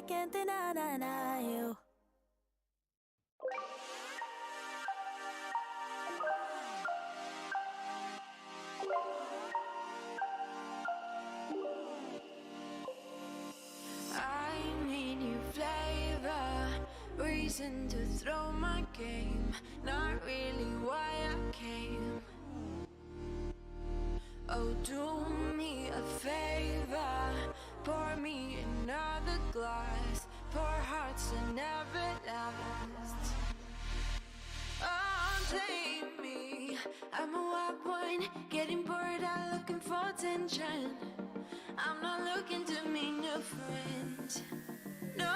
can't deny you. I need new flavor, reason to throw my game, not really why I came. Oh, do me a favor, pour me another glass, pour hearts that never last. Oh, take me, I'm a wild one, getting bored out looking for attention. I'm not looking to meet a friend. No,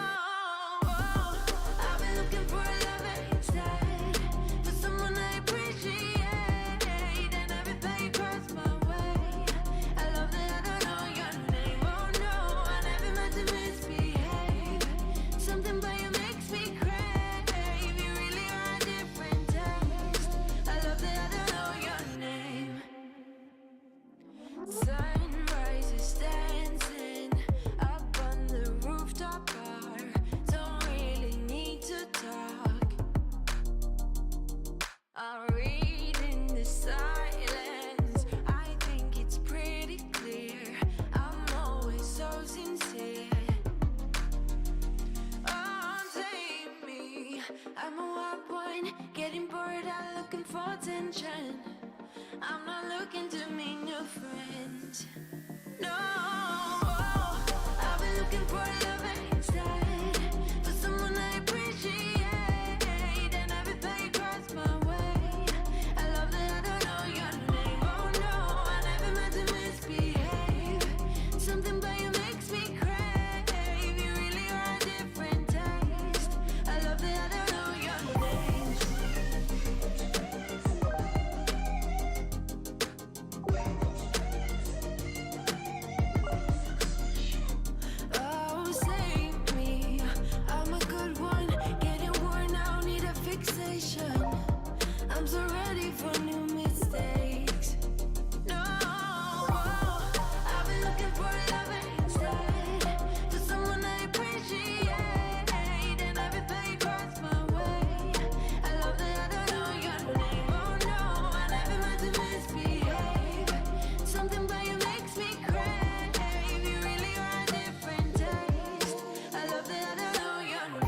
I've been looking for a lover instead, for someone I appreciate, and everything crossed my way. I love that I don't know your name. Oh no, I never meant to misbehave. Something about you makes me crave. You really are a different taste. I love that I don't know your name. Sunrise is dancing up on the rooftop bar. Don't really need to talk. I'll read in the silence. I think it's pretty clear. I'm always so sincere. Oh, take me. I'm a wild one, getting bored out looking for attention. I'm not looking to meet new friends. No, I've been looking for a lover instead, for someone I appreciate, and everything crossed my way. I love that I don't know your name. Oh no, I never meant to misbehave. Something about you makes me crave. You really are a different taste. I love that I don't know your name. Oh, save me. I'm a good one, getting worn out, need a fixation. I'm so ready for new mistakes. No, I've been looking for a lover instead, for someone I appreciate, and everything crossed my way. I love that I don't know your name. Oh no, I never meant to misbehave. Something about you makes me crave. You really are a different taste. I love that I don't know your name.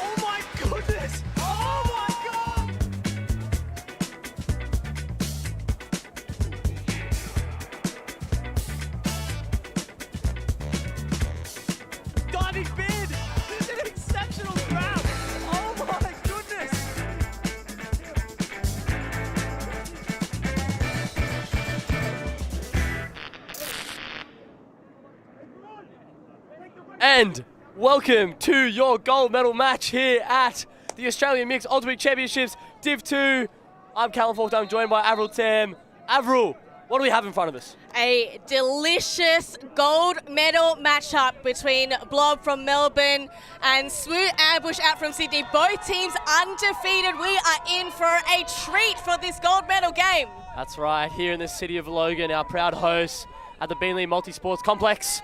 Oh my goodness! Oh my god! Diving bid! This is an exceptional grab! Oh my goodness! And welcome to your gold medal match here at the Australian Mixed Ultimate Championships Div 2. I'm Callum Faulkner, I'm joined by Avril Tam. Avril, what do we have in front of us? A delicious gold medal matchup between Blob from Melbourne and SWU Ambush out from Sydney. Both teams undefeated. We are in for a treat for this gold medal game. That's right, here in the city of Logan, our proud hosts at the Beenleigh Multisports Complex.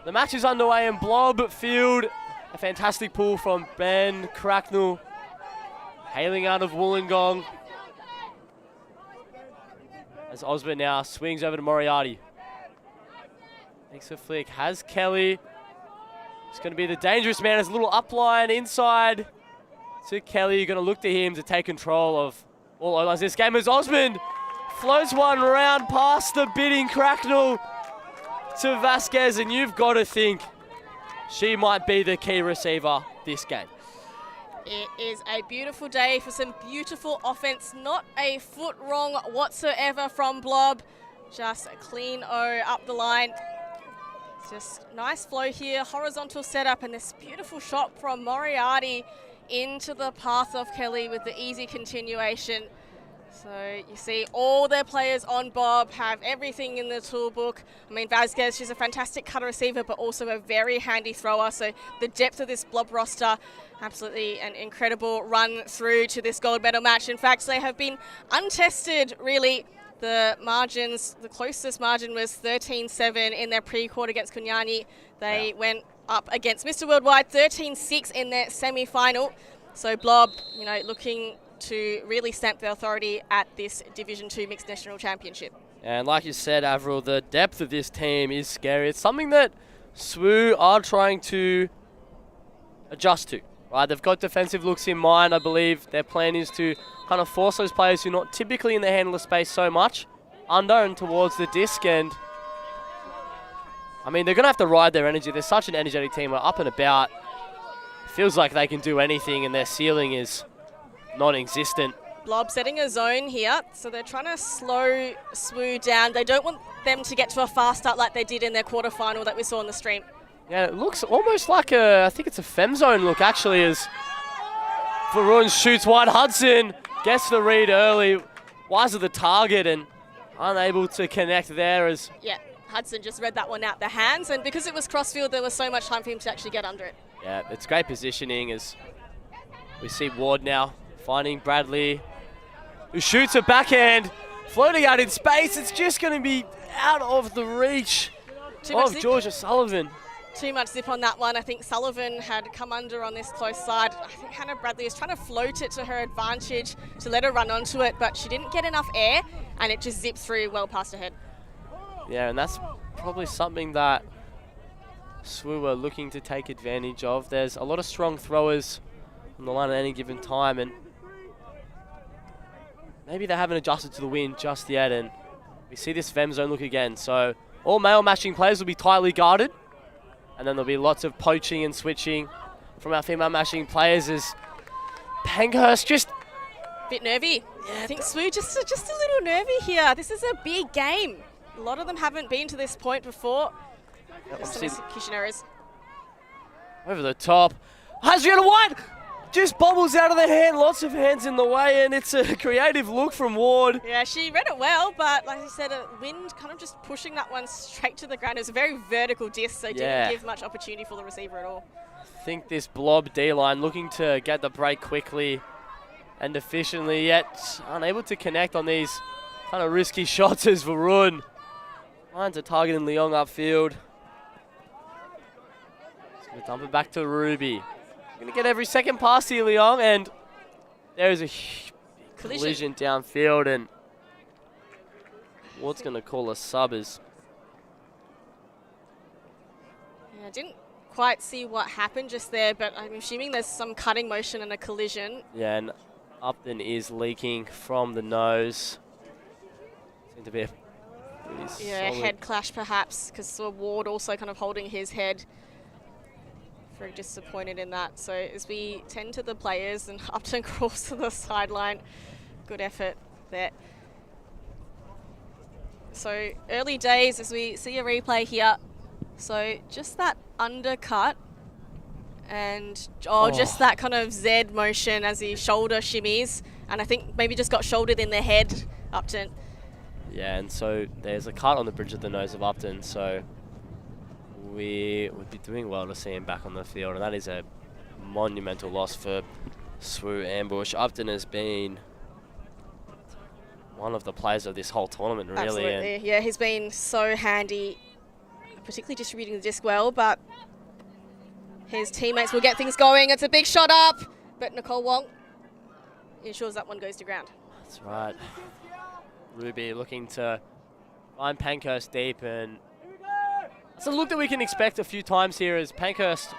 The match is underway in Blob Field. A fantastic pull from Ben Cracknell, hailing out of Wollongong. As Osborne now swings over to Moriarty. Makes a flick, has Kelly. It's going to be the dangerous man as a little upline inside to Kelly. You're going to look to him to take control of all O-lines this game as Osmond floats one round past the bidding Cracknell to Vasquez, and you've got to think she might be the key receiver this game. It is a beautiful day for some beautiful offense. Not a foot wrong whatsoever from Blob. Just a clean O up the line. Just nice flow here, horizontal setup, and this beautiful shot from Moriarty into the path of Kelly with the easy continuation. So you see all their players on Bob have everything in the toolbook. I mean, Vasquez, she's a fantastic cutter receiver, but also a very handy thrower. So the depth of this Blob roster, absolutely an incredible run through to this gold medal match. In fact, they have been untested, really. The margins, the closest margin was 13-7 in their pre-quarter against Kunyani. They went up against Mr. Worldwide, 13-6 in their semi-final. So Blob, you know, looking to really stamp their authority at this Division 2 Mixed National Championship. And like you said, Avril, the depth of this team is scary. It's something that SWU are trying to adjust to. Right, they've got defensive looks in mind. I believe their plan is to kind of force those players who are not typically in the handler space so much under and towards the disc. And I mean, they're going to have to ride their energy. They're such an energetic team. They're up and about. Feels like they can do anything, and their ceiling is non-existent. Blob setting a zone here, so they're trying to slow SWU down. They don't want them to get to a fast start like they did in their quarterfinal that we saw on the stream. Yeah, it looks almost like I think it's a fem zone look actually, as Varun shoots wide. Hudson gets the read early, Wisser the target and unable to connect there as... Yeah, Hudson just read that one out the hands, and because it was crossfield, there was so much time for him to actually get under it. Yeah, it's great positioning as we see Ward now finding Bradley, who shoots a backhand, floating out in space. It's just going to be out of the reach of Georgia Sullivan. Too much zip on that one. I think Sullivan had come under on this close side. I think Hannah Bradley is trying to float it to her advantage to let her run onto it, but she didn't get enough air and it just zipped through well past her head. Yeah, and that's probably something that SWU are looking to take advantage of. There's a lot of strong throwers on the line at any given time, and maybe they haven't adjusted to the wind just yet, and we see this fem zone look again. So all male matching players will be tightly guarded, and then there'll be lots of poaching and switching from our female matching players as Pankhurst just... Bit nervy. Yeah, I think SWU just a little nervy here. This is a big game. A lot of them haven't been to this point before. Just some execution errors. Over the top. Hasriana White just bobbles out of the hand. Lots of hands in the way, and it's a creative look from Ward. Yeah, she read it well, but like I said, a wind kind of just pushing that one straight to the ground. It was a very vertical disc, so it didn't give much opportunity for the receiver at all. I think this Blob D-line looking to get the break quickly and efficiently, yet unable to connect on these kind of risky shots as Varun finds a target in Leong upfield. He's going to dump it back to Ruby. Going to get every second pass here, Leong, and there is a collision downfield, and Ward's going to call a sub as... Yeah, I didn't quite see what happened just there, but I'm assuming there's some cutting motion and a collision. Yeah, and Upton is leaking from the nose. Seems to be a head clash perhaps, because Ward also kind of holding his head. Very disappointed in that. So as we tend to the players, and Upton crawls to the sideline. Good effort there. So early days as we see a replay here. So just that undercut and just that kind of Z motion as he shoulder shimmies, and I think maybe just got shouldered in the head, Upton. Yeah, and so there's a cut on the bridge of the nose of Upton, so we would be doing well to see him back on the field, and that is a monumental loss for SWU Ambush. Upton has been one of the players of this whole tournament, really. Absolutely, yeah, he's been so handy, particularly distributing the disc well, but his teammates will get things going. It's a big shot up, but Nicole Wong ensures that one goes to ground. That's right. Ruby looking to find Pankhurst deep, and It's a look that we can expect a few times here as Pankhurst,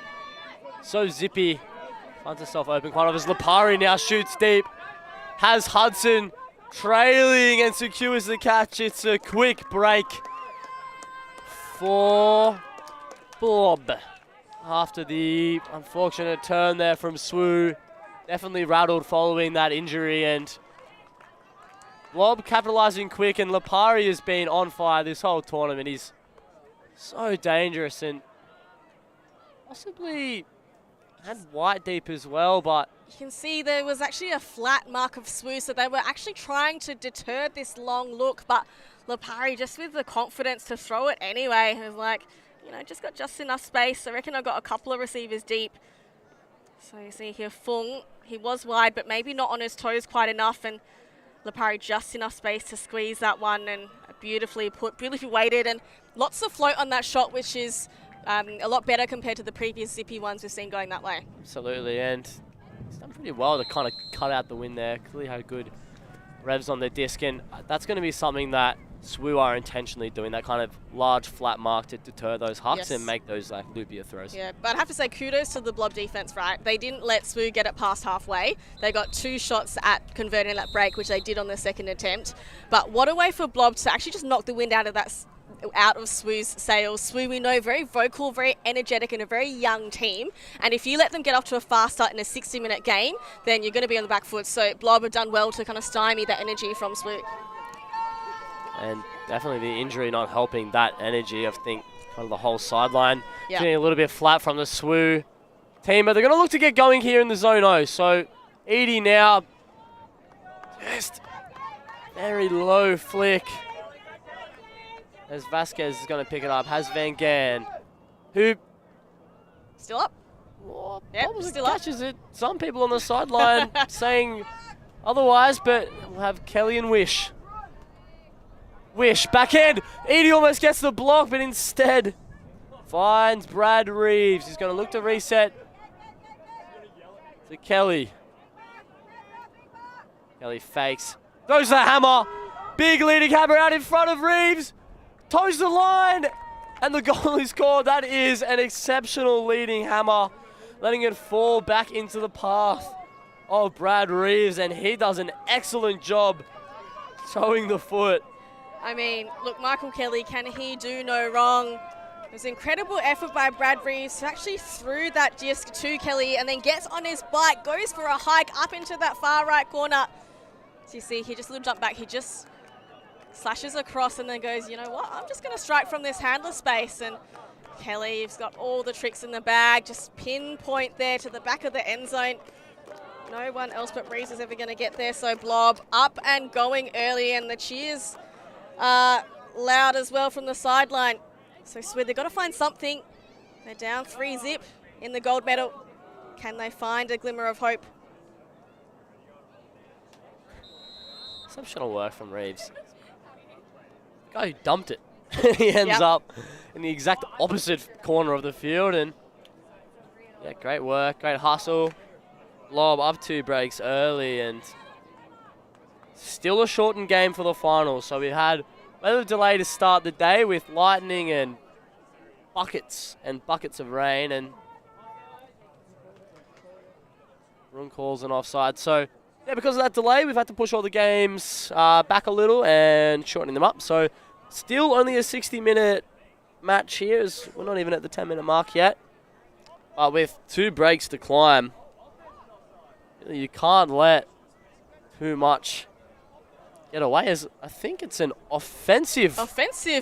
so zippy, finds herself open quite obvious. Lipari now shoots deep, has Hudson trailing and secures the catch. It's a quick break for Blob after the unfortunate turn there from SWU. Definitely rattled following that injury, and Blob capitalising quick, and Lipari has been on fire this whole tournament. He's so dangerous and possibly had white deep as well, but You can see there was actually a flat mark of SWU, so they were actually trying to deter this long look, but Lipari just with the confidence to throw it anyway. It was like, you know, just got just enough space. I reckon I got a couple of receivers deep. So you see here Fung, he was wide, but maybe not on his toes quite enough, and Lipari just enough space to squeeze that one, and beautifully put, beautifully weighted, and lots of float on that shot, which is a lot better compared to the previous zippy ones we've seen going that way. absolutely, and he's done pretty well to kind of cut out the wind there. Clearly had good revs on the disc, and that's going to be something that SWU are intentionally doing, that kind of large flat mark to deter those hucks Yes. and make those like loopier throws. Yeah, but I have to say kudos to the Blob defense, right? They didn't let SWU get it past halfway. They got 2 shots at converting that break, which they did on the second attempt. But what a way for Blob to actually just knock the wind out of that out of SWU's sails. SWU, we know, very vocal, very energetic, and a very young team. And if you let them get off to a fast start in a 60-minute game, then you're going to be on the back foot. So Blob have done well to kind of stymie that energy from SWU. And definitely the injury not helping that energy. I think kind of the whole sideline Yeah. getting a little bit flat from the SWU team, but they're going to look to get going here in the zone O. So Edie now, just very low flick. As Vasquez is going to pick it up, has Van Gaan, who Still up? Yep, probably still up. catches it. Some people on the sideline saying otherwise, but we'll have Kelly and Wish. Wish, backhand. Edie almost gets the block, but instead finds Brad Reeves. He's going to look to reset to Kelly. Kelly fakes. Throws the hammer. Big leading hammer out in front of Reeves. Toes the line. And the goal is scored. That is an exceptional leading hammer. Letting it fall back into the path of Brad Reeves. And he does an excellent job towing the foot. I mean, look, Michael Kelly, can he do no wrong? It was an incredible effort by Brad Reeves who actually threw that disc to Kelly and then gets on his bike, goes for a hike up into that far right corner. So you see, he just a little jump back. He just slashes across and then goes, you know what, I'm just going to strike from this handler space. And Kelly's got all the tricks in the bag, just pinpoint there to the back of the end zone. No one else but Reeves is ever going to get there. So Blob up and going early, and the cheers loud as well from the sideline. So SWU, they've got to find something. They're down 3-0 in the gold medal. Can they find a glimmer of hope? Exceptional work from Reeves. The guy who dumped it. He ends up in the exact opposite corner of the field, and yeah, great work, great hustle. Blob up 2 breaks early, and still a shortened game for the finals. So we had a little delay to start the day with lightning and buckets of rain, and Roon calls an offside. So yeah, because of that delay, we've had to push all the games back a little and shortening them up. So still only a 60-minute match here, as we're not even at the 10-minute mark yet. But with 2 breaks to climb, you can't let too much get away, as I think it's an offensive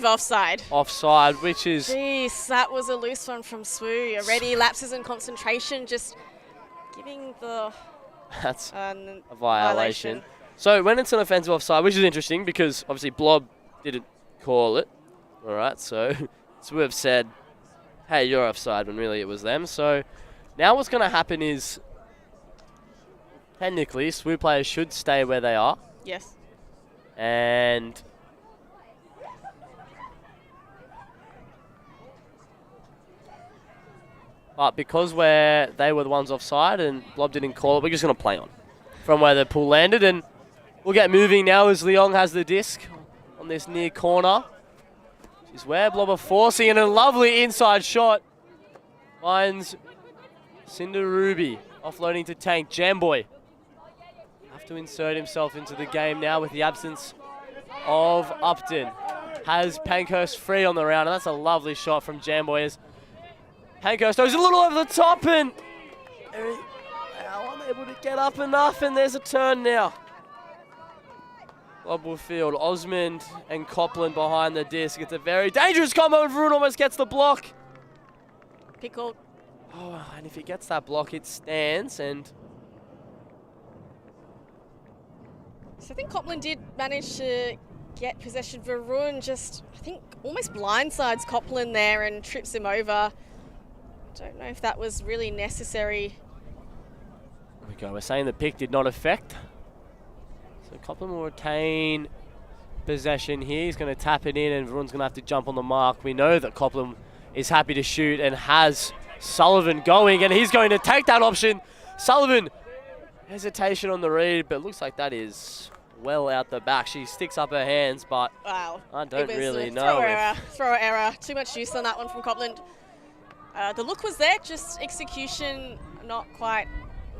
offside. Offside, which is... Jeez, that was a loose one from SWU. Already lapses in concentration, just giving the That's a a violation. So when it's an offensive offside, which is interesting because obviously Blob didn't call it. All right, so SWU have said, hey, you're offside, when really it was them. So now what's going to happen is, technically, SWU players should stay where they are. Yes. And but because they were the ones offside and Blob didn't call it, we're just going to play on from where the pool landed, and we'll get moving now as Leong has the disc on this near corner. is where Blob are forcing, and a lovely inside shot. Finds Cinder Ruby, offloading to Tank. Jamboy have to insert himself into the game now with the absence of Upton. Has Pankhurst free on the round, and that's a lovely shot from Jamboy as Pankhurst goes a little over the top, and unable to get up enough, and there's a turn now. Blob will field. Osmond and Copland behind the disc. It's a very dangerous combo, and Varun almost gets the block. Pickled. Oh, and if he gets that block, it stands, and So I think Copland did manage to get possession. Varun just, I think, almost blindsides Copland there and trips him over. Don't know if that was really necessary. there we go. We're saying the pick did not affect. So Copland will retain possession here. He's going to tap it in, and Varun's going to have to jump on the mark. We know that Copland is happy to shoot and has Sullivan going, and he's going to take that option. Sullivan, hesitation on the read, but looks like that is well out the back. She sticks up her hands, but Wow. I don't really know. Throw error. Too much juice on that one from Copland. The look was there, just execution not quite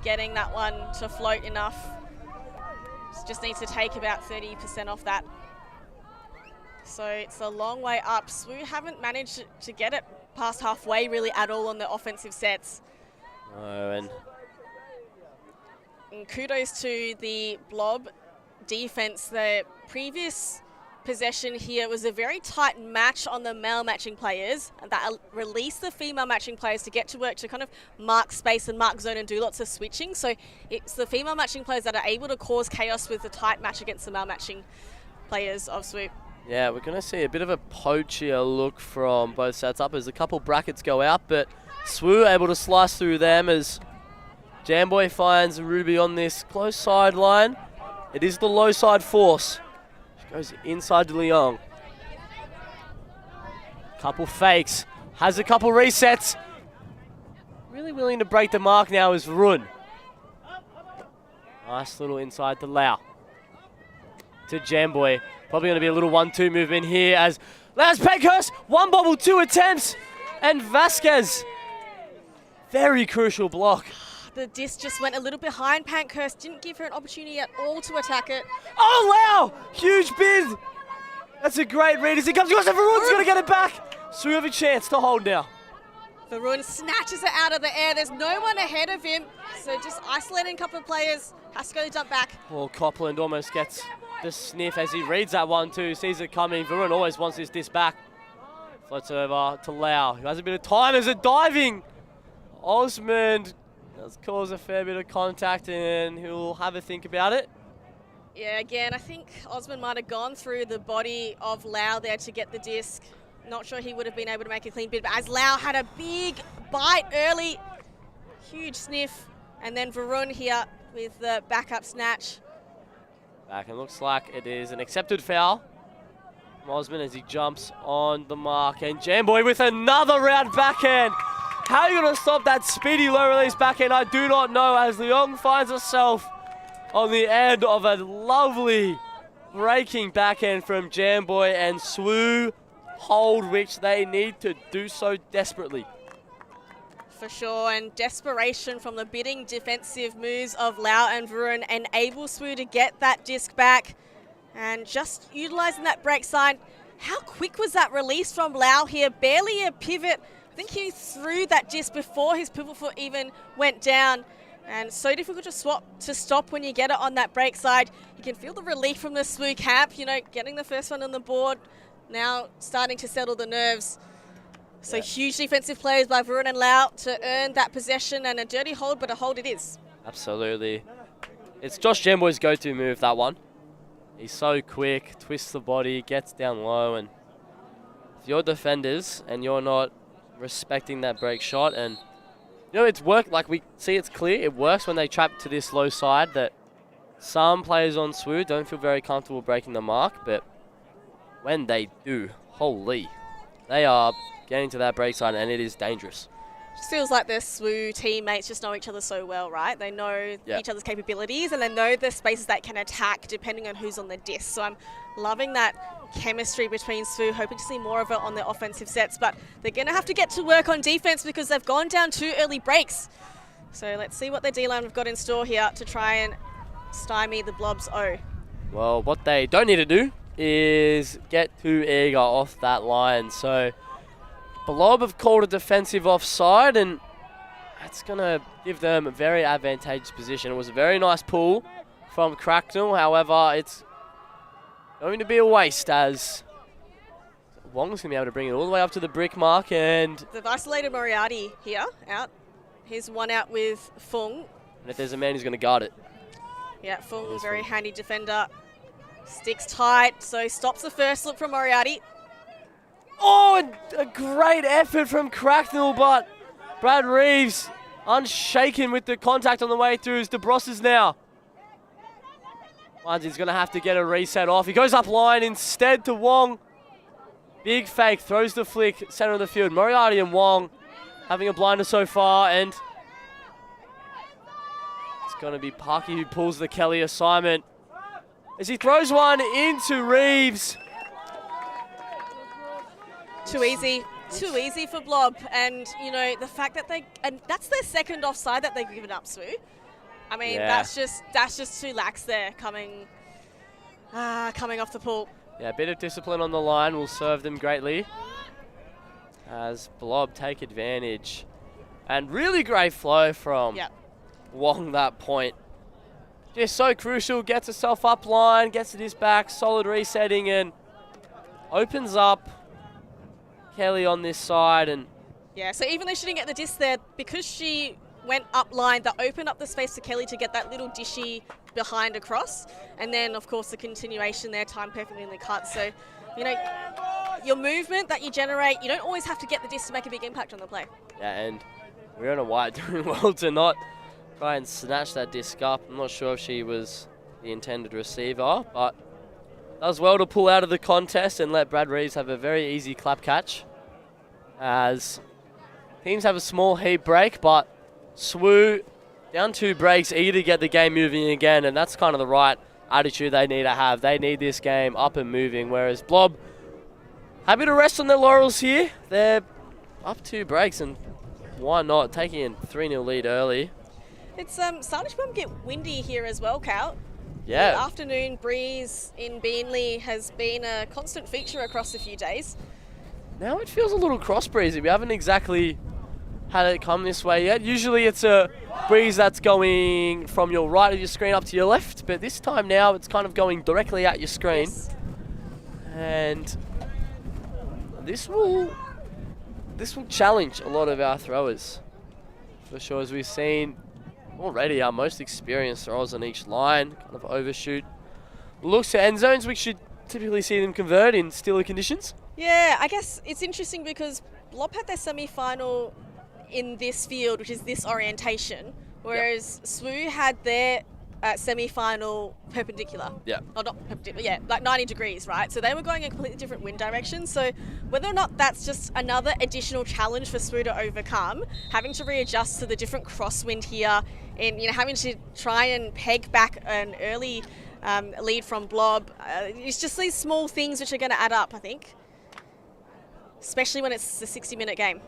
getting that one to float enough. Just needs to take about 30% off that. So it's a long way up. SWU haven't managed to get it past halfway really at all on the offensive sets. Oh, and kudos to the Blob defense. The previous possession here was a very tight match on the male matching players, and that released the female matching players to get to work to kind of mark space and mark zone and do lots of switching. So it's the female matching players that are able to cause chaos with the tight match against the male matching players of SWU. yeah, we're going to see a bit of a poachier look from both sets up as a couple brackets go out, but SWU able to slice through them as Jamboy finds Ruby on this close sideline. It is the low side force. She goes inside to Leong. Couple fakes. Has a couple resets. Really willing to break the mark now is Varun. Nice little inside to Lau. To Jamboy. Probably going to be a little 1-2 movement here as Lau's Pankhurst. One bobble, 2 attempts. And Vasquez. Very crucial block. The disc just went a little behind Pankhurst, didn't give her an opportunity at all to attack it. Oh, Lau! Huge bid. That's a great read as he comes across, and Varun's going to get it back. So we have a chance to hold now. Varun snatches it out of the air. There's no one ahead of him, so just isolating a couple of players. Has to go dump back. Well, Copland almost gets the sniff as he reads that one too, sees it coming. Varun always wants this disc back. Floats over to Lau, who has a bit of time as a diving. Osmond does cause a fair bit of contact, and he'll have a think about it. Yeah, again, I think Osmond might have gone through the body of Lau there to get the disc. Not sure he would have been able to make a clean bid, but as Lau had a big bite early, huge sniff, and then Varun here with the backup snatch. Back, and looks like it is an accepted foul from Osmond as he jumps on the mark, and Jamboy with another round backhand. How are you going to stop that speedy low release backhand? I do not know, as Leong finds herself on the end of a lovely breaking backhand from Jamboy, and SWU hold, which they need to do so desperately. For sure, and desperation from the bidding defensive moves of Lau and Varun enable SWU to get that disc back, and just utilising that break side. How quick was that release from Lau here? Barely a pivot. I think he threw that disc before his pivot foot even went down, and so difficult to stop when you get it on that break side. You can feel the relief from the SWU camp, you know, getting the first one on the board, now starting to settle the nerves. So huge defensive plays by Varun and Lau to earn that possession, and a dirty hold, but a hold it is. Absolutely. It's Josh Jamboy's go-to move, that one. He's so quick, twists the body, gets down low, and if you're defenders and you're not respecting that break shot, and you know, it's worked, like we see it's clear, it works when they trap to this low side, that some players on SWU don't feel very comfortable breaking the mark, but when they do, holy, they are getting to that break side, and it is dangerous. Just feels like the SWU teammates just know each other so well, right? They know each other's capabilities and they know the spaces that can attack depending on who's on the disc. So I'm loving that chemistry between SWU, hoping to see more of it on their offensive sets, but they're going to have to get to work on defense because they've gone down 2 early breaks. So let's see what their D-line have got in store here to try and stymie the Blob's O. Well, what they don't need to do is get too eager off that line. So Blob have called a defensive offside, and that's going to give them a very advantageous position. It was a very nice pull from Cracknell. However, it's going to be a waste as Wong's going to be able to bring it all the way up to the brick mark. And they've isolated Moriarty here, out. He's one out with Fung. And if there's a man who's going to guard it. Yeah, Fung, very handy defender. Sticks tight, so stops the first look from Moriarty. Oh, a great effort from Cracknell, but Brad Reeves unshaken with the contact on the way through as DeBrosses now. He's going to have to get a reset off. He goes up line instead to Wong. Big fake, throws the flick, center of the field. Moriarty and Wong having a blinder so far, and it's going to be Parky who pulls the Kelly assignment as he throws one into Reeves. Too easy for Blob, and you know the fact that and that's their second offside that they've given up, SWU. I mean, that's just too lax there coming off the pull. Yeah, a bit of discipline on the line will serve them greatly as Blob take advantage. And really great flow from Wong that point. Just so crucial, gets herself up line, gets it his back, solid resetting, and opens up Kelly on this side. And yeah, so even though she didn't get the disc there, because she went up line, that opened up the space for Kelly to get that little dishy behind across. And then, of course, the continuation there, time perfectly in the cut. So, you know, your movement that you generate, you don't always have to get the disc to make a big impact on the play. Yeah, and Rihanna White doing well to not try and snatch that disc up. I'm not sure if she was the intended receiver, but does well to pull out of the contest and let Brad Reeves have a very easy clap catch. As teams have a small heat break, but SWU down 2 breaks, eager to get the game moving again, and that's kind of the right attitude they need to have. They need this game up and moving, whereas Blob happy to rest on their laurels here. They're up 2 breaks, and why not? Taking a 3-0 lead early. It's starting to get windy here as well, Cal. Yeah. The afternoon breeze in Beenleigh has been a constant feature across a few days. Now it feels a little cross breezy. We haven't exactly had it come this way yet. Usually it's a breeze that's going from your right of your screen up to your left, but this time now it's kind of going directly at your screen. Yes. And this will challenge a lot of our throwers. For sure, as we've seen already, our most experienced throwers on each line kind of overshoot looks to end zones. We should typically see them convert in stiller conditions. Yeah, I guess it's interesting because Blob had their semi-final in this field, which is this orientation, whereas SWU had their semi-final perpendicular. Yeah. Oh, not perpendicular, yeah, like 90 degrees, right? So they were going in a completely different wind direction. So whether or not that's just another additional challenge for SWU to overcome, having to readjust to the different crosswind here, and having to try and peg back an early lead from Blob, it's just these small things which are going to add up, I think, especially when it's a 60-minute game.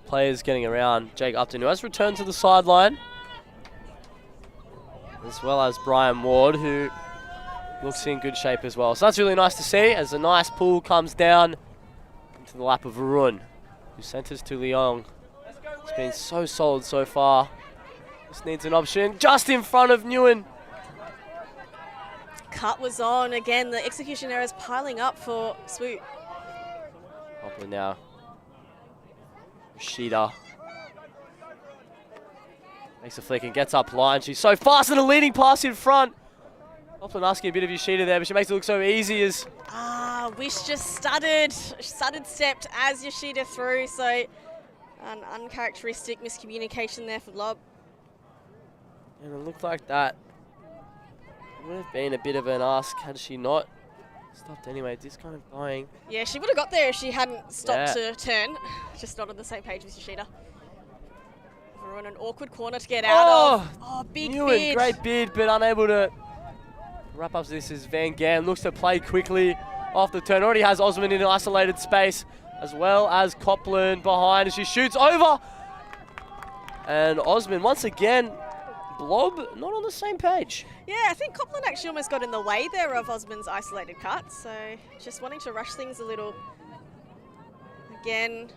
Players getting around Jake Upton, who has returned to the sideline, as well as Brian Ward, who looks in good shape as well. So that's really nice to see as a nice pull comes down into the lap of Jeroen, who centers to Leong. It's been so solid so far. Just needs an option just in front of Nguyen. Cut was on again. The execution errors piling up for SWU. Hopper now. Rashida makes a flick and gets up line. She's so fast and a leading pass in front. Often asking a bit of Yoshida there, but she makes it look so easy as... Wish just stuttered stepped as Yoshida threw, so an uncharacteristic miscommunication there for Blob. And it looked like that would have been a bit of an ask had she not Stopped anyway. Just kind of going. Yeah, she would have got there if she hadn't stopped Yeah. to turn. Just not on the same page with Yoshida. We're on an awkward corner to get out of. Oh, big Nguyen, bid. great bid, but unable to wrap up this as Van Gam looks to play quickly off the turn. Already has Osman in an isolated space, as well as Copland behind as she shoots over. And Osman, once again, Blob not on the same page. Yeah, I think Copland actually almost got in the way there of Osman's isolated cut, so just wanting to rush things a little. Again,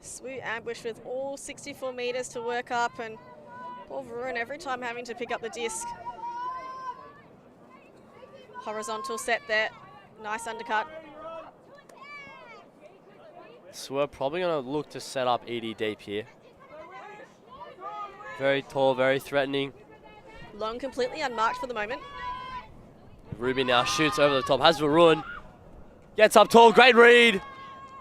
SWU ambush with all 64 metres to work up, and poor Jeroen every time having to pick up the disc. Horizontal set there, nice undercut. So we're probably going to look to set up ED deep here. Very tall, very threatening. Long completely unmarked for the moment. Ruby now shoots over the top, has Varun. Gets up tall, great read.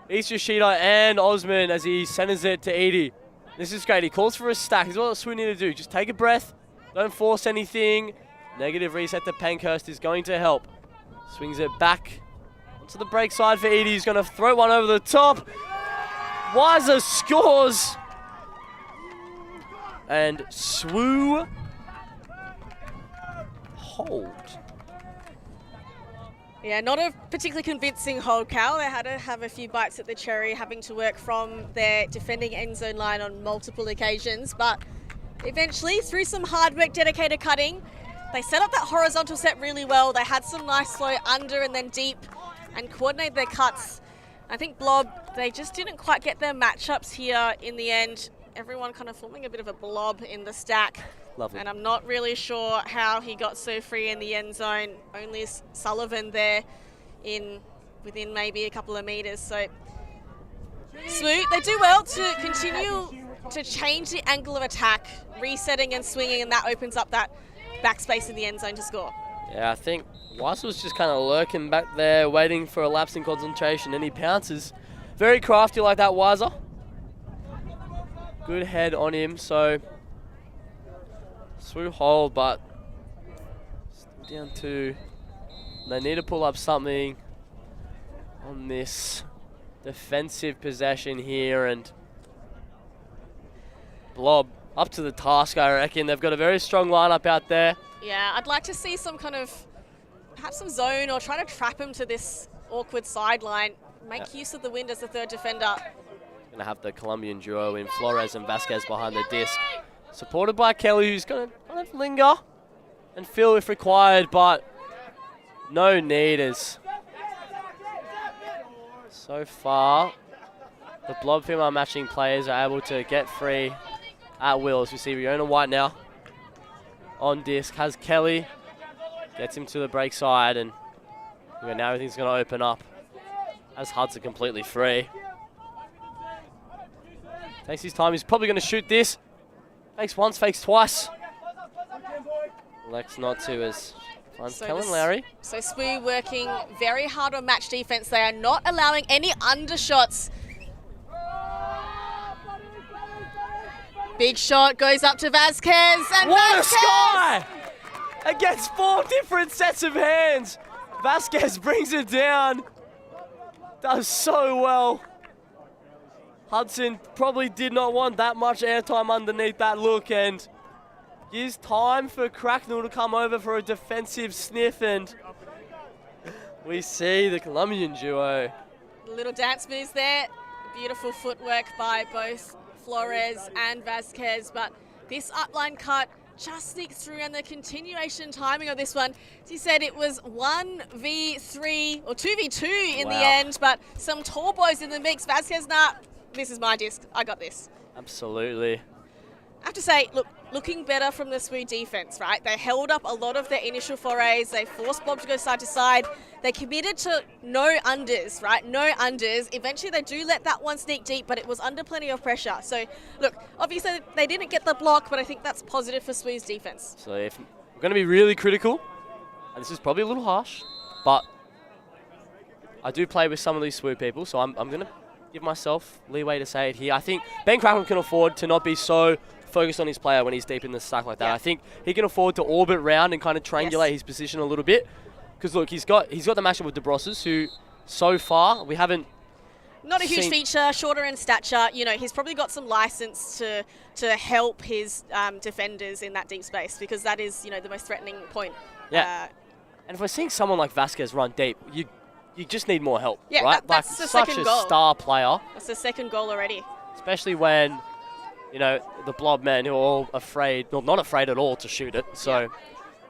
East Yoshida and Osman as he centers it to Edie. This is great, he calls for a stack. This is what SWU need to do. Just take a breath, don't force anything. Negative reset to Pankhurst is going to help. Swings it back onto the break side for Edie. He's going to throw one over the top. Wisser scores. And SWU hold. Yeah, not a particularly convincing hold, Cal. They had to have a few bites at the cherry, having to work from their defending end zone line on multiple occasions. But eventually, through some hard work, dedicated cutting, they set up that horizontal set really well. They had some nice flow under and then deep and coordinated their cuts. I think Blob, they just didn't quite get their matchups here in the end. Everyone kind of forming a bit of a blob in the stack. Lovely. And I'm not really sure how he got so free in the end zone. Only Sullivan there within maybe a couple of metres. So SWU, they do well to continue to change the angle of attack, resetting and swinging, and that opens up that backspace in the end zone to score. Yeah, I think Weiss was just kind of lurking back there, waiting for a lapse in concentration, and he pounces. Very crafty like that, Wisser. Good head on him, so SWU hold, but still down two. They need to pull up something on this defensive possession here, and Blob up to the task, I reckon. They've got a very strong lineup out there. Yeah, I'd like to see some kind of, perhaps some zone or try to trap him to this awkward sideline. Make use of the wind as the third defender. Going to have the Colombian duo in Flores and Vasquez behind the disc. Supported by Kelly, who's going to kind of linger and fill if required, but no need as so far the Blob female matching players are able to get free at will. As we see Riona White now on disc, has Kelly, gets him to the break side, and now everything's going to open up as Huds are completely free. Takes his time, he's probably going to shoot this. Fakes once, fakes twice. Elects not to as finds Kellen Lowry. So SWU working very hard on match defense. They are not allowing any undershots. Big shot goes up to Vasquez, and What Vasquez! a sky! Against 4 different sets of hands. Vasquez brings it down. Does so well. Hudson probably did not want that much airtime underneath that look, and gives time for Cracknell to come over for a defensive sniff, and we see the Colombian duo. Little dance moves there. Beautiful footwork by both Flores and Vasquez, but this upline cut just sneaks through, and the continuation timing of this one, as you said, it was 1v3 or 2v2 in the end, but some tall boys in the mix. Vasquez, nah, this is my disc. I got this. Absolutely. I have to say, look, looking better from the SWU defense, right? They held up a lot of their initial forays. They forced Blob to go side to side. They committed to no unders, right? No unders. Eventually, they do let that one sneak deep, but it was under plenty of pressure. So, look, obviously, they didn't get the block, but I think that's positive for SWU's defense. So if we're going to be really critical, and this is probably a little harsh, but I do play with some of these SWU people, so I'm going to give myself leeway to say it here. I think Ben Cracknell can afford to not be so focused on his player when he's deep in the stack like that. Yeah. I think he can afford to orbit round and kind of triangulate his position a little bit. Because look, he's got the matchup with Doroshenko, who so far we haven't. Not a huge feature, shorter in stature. You know, he's probably got some license to help his defenders in that deep space, because that is, you know, the most threatening point. Yeah. And if we're seeing someone like Vasquez run deep, you just need more help, yeah, right? That's the such second a goal. star player. That's the second goal already. Especially when, you know, the Blob men who are all afraid, well, not afraid at all to shoot it. So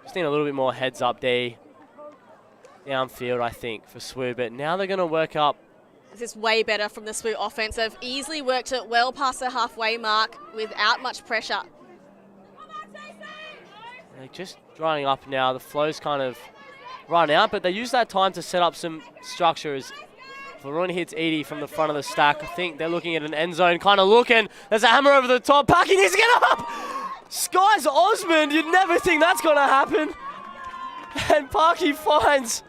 just need a little bit more heads up D downfield, I think, for SWU. But now they're going to work up. This is way better from the SWU offense. They've easily worked it well past the halfway mark without much pressure. They're just drying up now. The flow's kind of run out, but they use that time to set up some structures. Varun hits Edie from the front of the stack. I think they're looking at an end zone kind of looking. There's a hammer over the top. Paki needs to get up! Skies Osmond, you'd never think that's going to happen. And Paki finds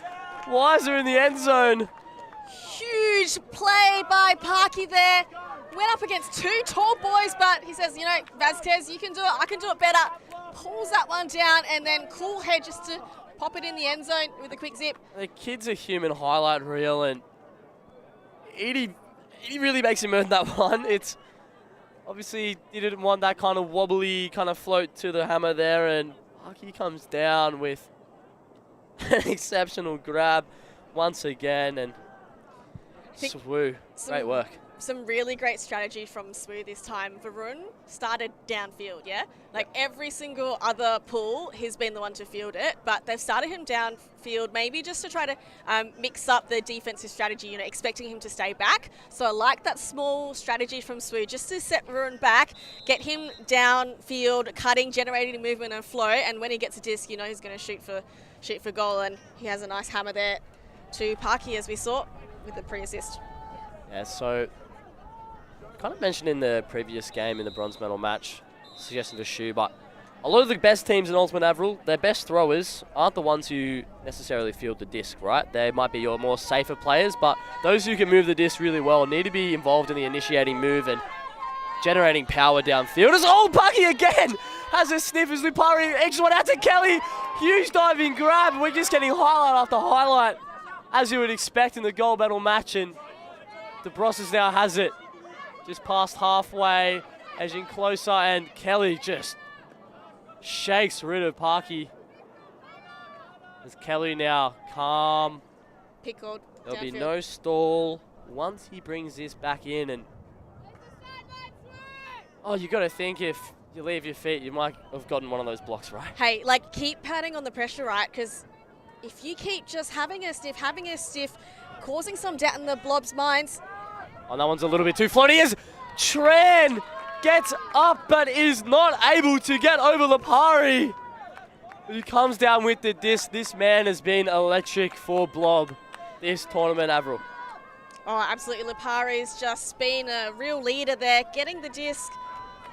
Wisser in the end zone. Huge play by Parky there. Went up against two tall boys, but he says, you know, Vasquez, you can do it. I can do it better. Pulls that one down, and then cool head just to pop it in the end zone with a quick zip. The kid's a human highlight reel, and Edie really makes him earn that one. It's obviously he didn't want that kind of wobbly kind of float to the hammer there, and Parky comes down with an exceptional grab once again, and SWU, great work. Some really great strategy from SWU this time. Varun started downfield, yeah? Like every single other pool, he's been the one to field it, but they've started him downfield maybe just to try to mix up the defensive strategy, you know, expecting him to stay back. So I like that small strategy from SWU just to set Varun back, get him downfield, cutting, generating movement and flow, and when he gets a disc, you know, he's going to shoot for goal, and he has a nice hammer there to Parky, as we saw, with the pre-assist. Yeah, so kind of mentioned in the previous game in the bronze medal match, suggesting to Shu, but a lot of the best teams in Ultimate Avril, their best throwers aren't the ones who necessarily field the disc, right? They might be your more safer players, but those who can move the disc really well need to be involved in the initiating move and generating power downfield. As Parky again has a sniff as Lupari edges one out to Kelly. Huge diving grab. We're just getting highlight after highlight, as you would expect in the gold medal match, and Doroshenko now has it. Just past halfway, edging closer, and Kelly just shakes rid of Parky. As Kelly now calm. Pickled. There'll be no stall once he brings this back in, and oh, you got to think if you leave your feet, you might have gotten one of those blocks, right? Hey, like keep patting on the pressure, right? Because if you keep just having a stiff, causing some doubt in the Blob's minds. Oh, that one's a little bit too floaty as Chen gets up but is not able to get over Lupari, who comes down with the disc. This man has been electric for Blob this tournament, Avril. Oh, absolutely. Lupari's just been a real leader there, getting the disc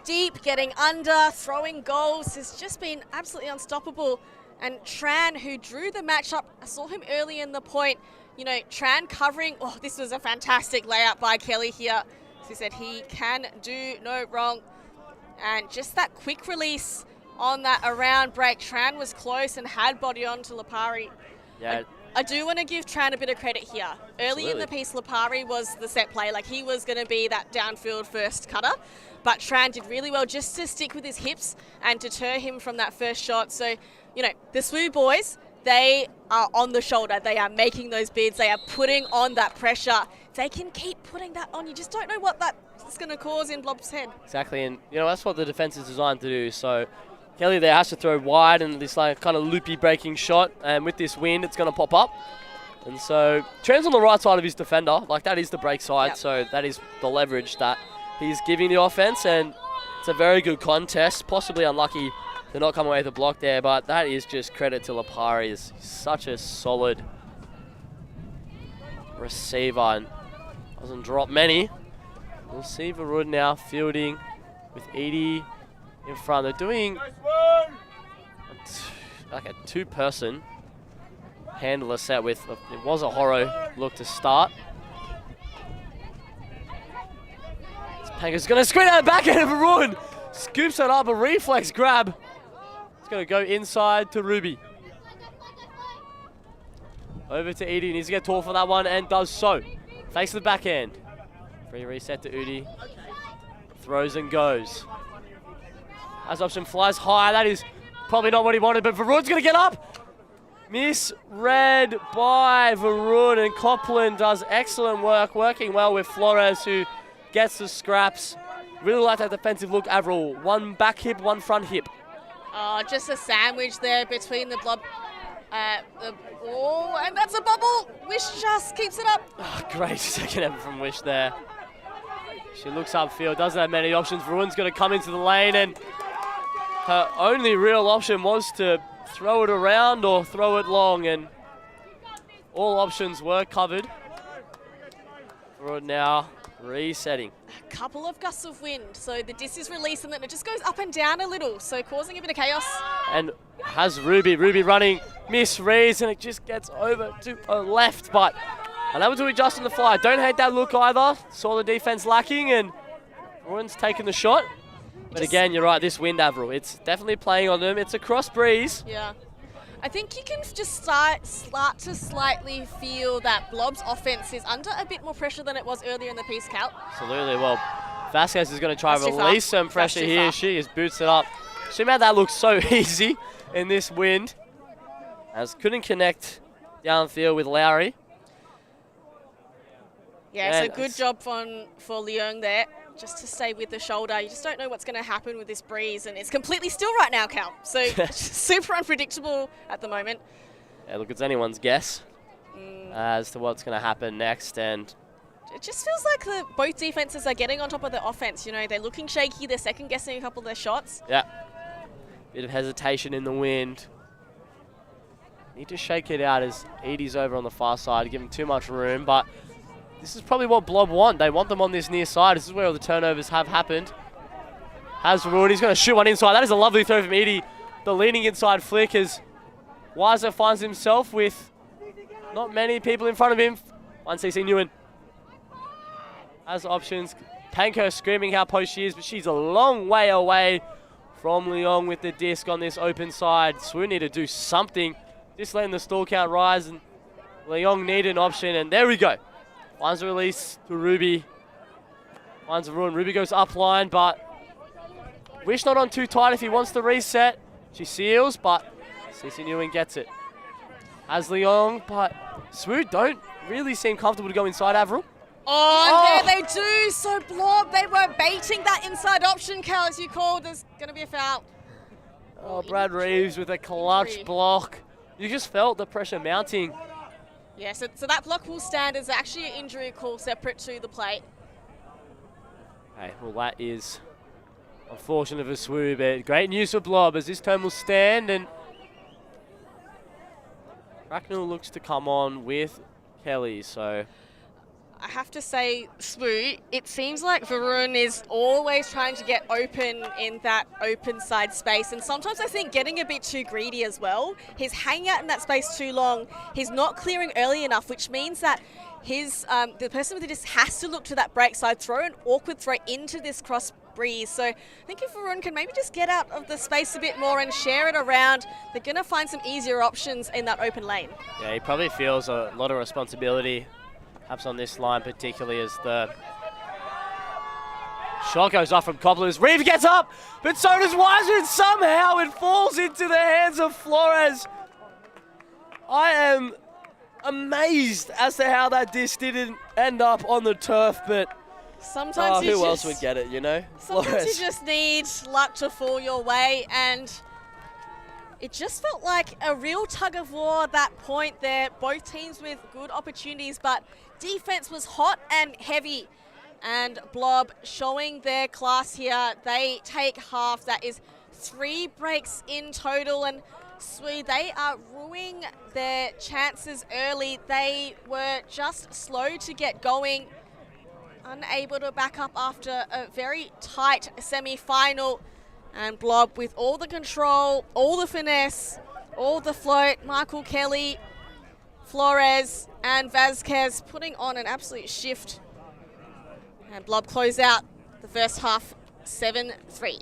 deep, getting under, throwing goals. Has just been absolutely unstoppable. And Tran, who drew the matchup, I saw him early in the point. You know, Tran covering. Oh, this was a fantastic layout by Kelly here. As he said, he can do no wrong. And just that quick release on that around break. Tran was close and had body on to Lupari. Yeah. I do want to give Tran a bit of credit here. Early in the piece, Lupari was the set play. Like, he was going to be that downfield first cutter. But Tran did really well just to stick with his hips and deter him from that first shot. So, you know, the SWU boys, they are on the shoulder. They are making those bids. They are putting on that pressure. They can keep putting that on. You just don't know what that's going to cause in Blob's head. Exactly, and you know that's what the defense is designed to do. So Kelly there has to throw wide and this like kind of loopy breaking shot, and with this wind, it's going to pop up. And so Tren's on the right side of his defender. Like, that is the break side, so that is the leverage that he's giving the offense, and it's a very good contest. Possibly unlucky to not come away with a block there, but that is just credit to Lupari. He's such a solid receiver and doesn't drop many. We'll see Varun now fielding with Edie in front. They're doing like a two-person handler set with, it was a horror look to start. Panga's going to screen out the back end of Varun. Scoops it up, a reflex grab. It's going to go inside to Ruby. Over to Edie, needs to get tall for that one, and does so. Fakes the backhand. Free reset to Udi. Throws and goes. As option flies high, that is probably not what he wanted, but Varun's going to get up. Misread by Varun, and Copland does excellent work, working well with Flores, who gets the scraps. Really like that defensive look, Avril. One back hip, one front hip. Oh, just a sandwich there between the Blob. And that's a bubble. Wish just keeps it up. Oh, great second effort from Wish there. She looks upfield, doesn't have many options. Varun's going to come into the lane, and her only real option was to throw it around or throw it long, and all options were covered. Varun now resetting. A couple of gusts of wind, so the disc is released and then it just goes up and down a little, so causing a bit of chaos. And has Ruby running, misreads, and it just gets over to her left, but unable to adjust on the fly. Don't hate that look either. Saw the defense lacking, and Varun's taken the shot. But again, you're right, this wind, Avril, it's definitely playing on them. It's a cross breeze. Yeah. I think you can just start to slightly feel that Blob's offense is under a bit more pressure than it was earlier in the piece, Cal. Absolutely. Well, Vasquez is going to try That's to release some pressure here. She is boots it up. She made that look so easy in this wind, as couldn't connect downfield with Lowry. Yeah, so good job for Leung there, just to stay with the shoulder. You just don't know what's going to happen with this breeze, and it's completely still right now, Cal. So super unpredictable at the moment. Yeah, look, it's anyone's guess as to what's going to happen next, and it just feels like both defenses are getting on top of the offense. You know, they're looking shaky, they're second guessing a couple of their shots. Yeah, bit of hesitation in the wind. Need to shake it out as Edie's over on the far side, giving too much room, but this is probably what Blob want. They want them on this near side. This is where all the turnovers have happened. Has Rooney, he's going to shoot one inside. That is a lovely throw from Edie. The leaning inside flick as Wisser finds himself with not many people in front of him. 1cc Nguyen has options. Pankhurst screaming how post she is, but she's a long way away from Leong with the disc on this open side. SWU need to do something. Just letting the stall count rise, and Leong need an option, and there we go. Finds a release to Ruby. Finds a run. Ruby goes up line, but Wish not on too tight if he wants to reset. She seals, but CC Nguyen gets it. Has Leong, but SWU don't really seem comfortable to go inside Avril. Oh, and there they do. So Blob, they were baiting that inside option, Cal, as you called. There's going to be a foul. Oh, Brad Reeves with a clutch block. You just felt the pressure mounting. Yeah, so that block will stand as actually an injury call separate to the plate. Okay, well that is unfortunate for SWU, but great news for Blob as this turn will stand, and Bracknell looks to come on with Kelly, so I have to say, SWU, it seems like Varun is always trying to get open in that open side space, and sometimes I think getting a bit too greedy as well. He's hanging out in that space too long. He's not clearing early enough, which means that the person with the disc has to look to that break side, throw an awkward throw into this cross breeze. So I think if Varun can maybe just get out of the space a bit more and share it around, they're going to find some easier options in that open lane. Yeah, he probably feels a lot of responsibility, perhaps on this line particularly, as the shot goes off from Cobblers. Reeves gets up, but so does Wisser, and somehow it falls into the hands of Flores. I am amazed as to how that disc didn't end up on the turf, but sometimes who else would get it, you know? Sometimes Flores. you just need luck to fall your way, and it just felt like a real tug of war at that point there. Both teams with good opportunities, but defense was hot and heavy. And Blob showing their class here. They take half. That is 3 breaks in total. And SWU, they are ruining their chances early. They were just slow to get going. Unable to back up after a very tight semi-final. And Blob with all the control, all the finesse, all the float. Mickael, Kelly, Flores and Vasquez putting on an absolute shift. And Blob close out the first half 7-3.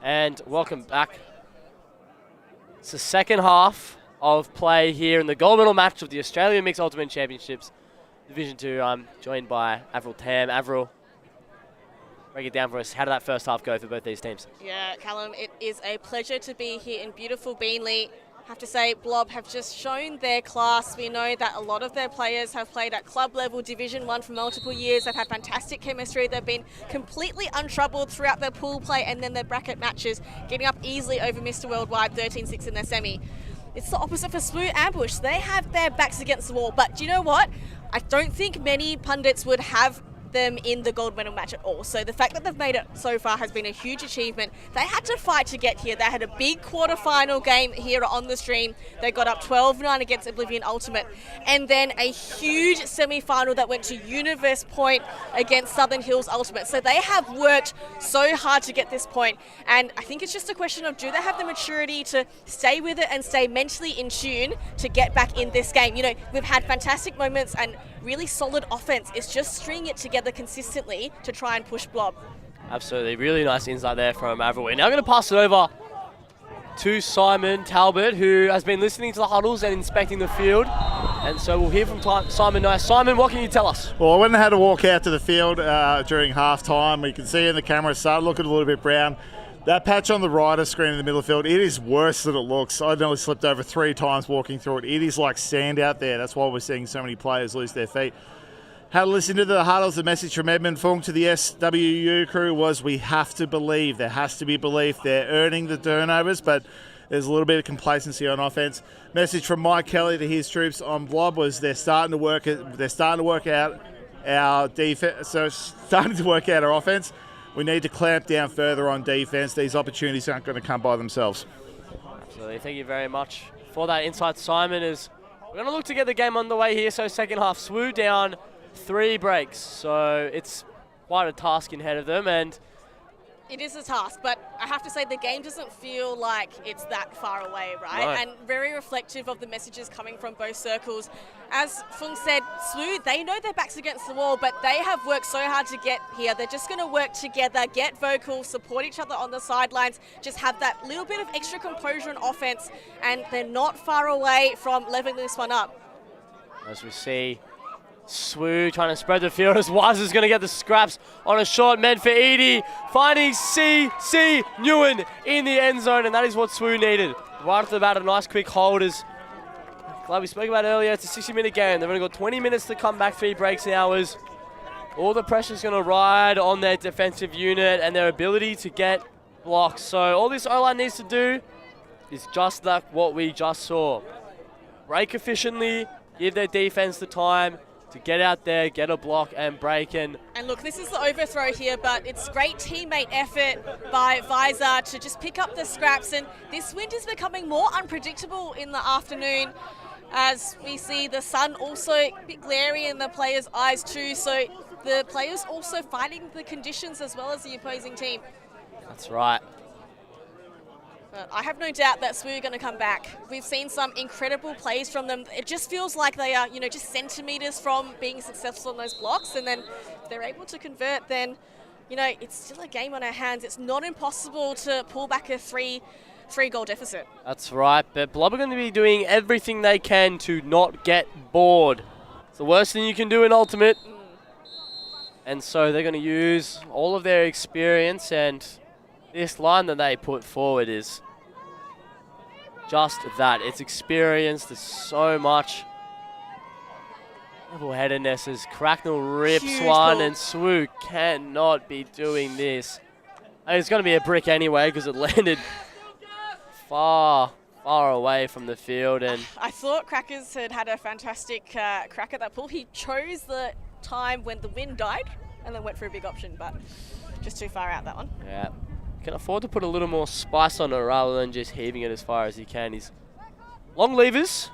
And welcome back. It's the second half of play here in the gold medal match of the Australian Mixed Ultimate Championships, Division 2. I'm joined by Avril Tam. Avril, break it down for us. How did that first half go for both these teams? Yeah, Callum, it is a pleasure to be here in beautiful Beenleigh. I have to say, Blob have just shown their class. We know that a lot of their players have played at club level Division 1 for multiple years. They've had fantastic chemistry. They've been completely untroubled throughout their pool play and then their bracket matches, getting up easily over Mr. Worldwide 13-6 in their semi. It's the opposite for SWU Ambush. They have their backs against the wall, but do you know what? I don't think many pundits would have them in the gold medal match at all. So the fact that they've made it so far has been a huge achievement. They had to fight to get here. They had a big quarterfinal game here on the stream. They got up 12-9 against Oblivion Ultimate. And then a huge semi-final that went to Universe Point against Southern Hills Ultimate. So they have worked so hard to get this point. And I think it's just a question of, do they have the maturity to stay with it and stay mentally in tune to get back in this game? You know, we've had fantastic moments and really solid offense. It's just stringing it together consistently to try and push Blob. Absolutely, really nice insight there from Avril. We're now going to pass it over to Simon Talbot, who has been listening to the huddles and inspecting the field. And so we'll hear from Simon now. Simon, what can you tell us? Well, I went and had to walk out to the field during half time. We can see in the camera, started looking a little bit brown. That patch on the right screen in the middle of the field, it is worse than it looks. I nearly slipped over 3 times walking through it. It is like sand out there. That's why we're seeing so many players lose their feet. Had to listen to the huddles. The message from Edmund Fung to the SWU crew was, we have to believe. There has to be belief. They're earning the turnovers, but there's a little bit of complacency on offense. Message from Mickael to his troops on Blob was, they're starting to work out our defense. So starting to work out our offense. We need to clamp down further on defense. These opportunities aren't going to come by themselves. Absolutely. Thank you very much for that insight, Simon. We're going to look to get the game underway here. So second half, SWU down 3 breaks. So it's quite a task ahead of them. And it is a task, but I have to say the game doesn't feel like it's that far away, right? No. And very reflective of the messages coming from both circles. As Fung said, SWU, they know their back's against the wall, but they have worked so hard to get here. They're just going to work together, get vocal, support each other on the sidelines, just have that little bit of extra composure on offense, and they're not far away from leveling this one up. As we see, SWU trying to spread the field as Wisser's going to get the scraps on a short meant for Edie, finding C.C. Nguyen in the end zone, and that is what SWU needed. Right off the bat, a nice quick hold is, like we spoke about earlier, it's a 60-minute game. They've only got 20 minutes to come back, 3 breaks and hours. All the pressure's going to ride on their defensive unit and their ability to get blocks. So all this O-line needs to do is just like what we just saw. Break efficiently, give their defense the time to get out there, get a block and break. And look, this is the overthrow here, but it's great teammate effort by Visor to just pick up the scraps. And this wind is becoming more unpredictable in the afternoon, as we see the sun also a bit glary in the players' eyes too. So the players also fighting the conditions as well as the opposing team. That's right. But I have no doubt that SWU are going to come back. We've seen some incredible plays from them. It just feels like they are, just centimetres from being successful in those blocks. And then if they're able to convert, then, it's still a game on our hands. It's not impossible to pull back a three-goal deficit. That's right. But Blob are going to be doing everything they can to not get bored. It's the worst thing you can do in Ultimate. And so they're going to use all of their experience, and this line that they put forward is just that. It's experience. There's so much level-headedness as Cracknell rips Huge one, ball. and SWU cannot be doing this. And it's going to be a brick anyway because it landed far away from the field. And I thought Crackers had a fantastic crack at that pull. He chose the time when the wind died and then went for a big option, but just too far out, that one. yeah, can afford to put a little more spice on it rather than just heaving it as far as he can. He's long levers,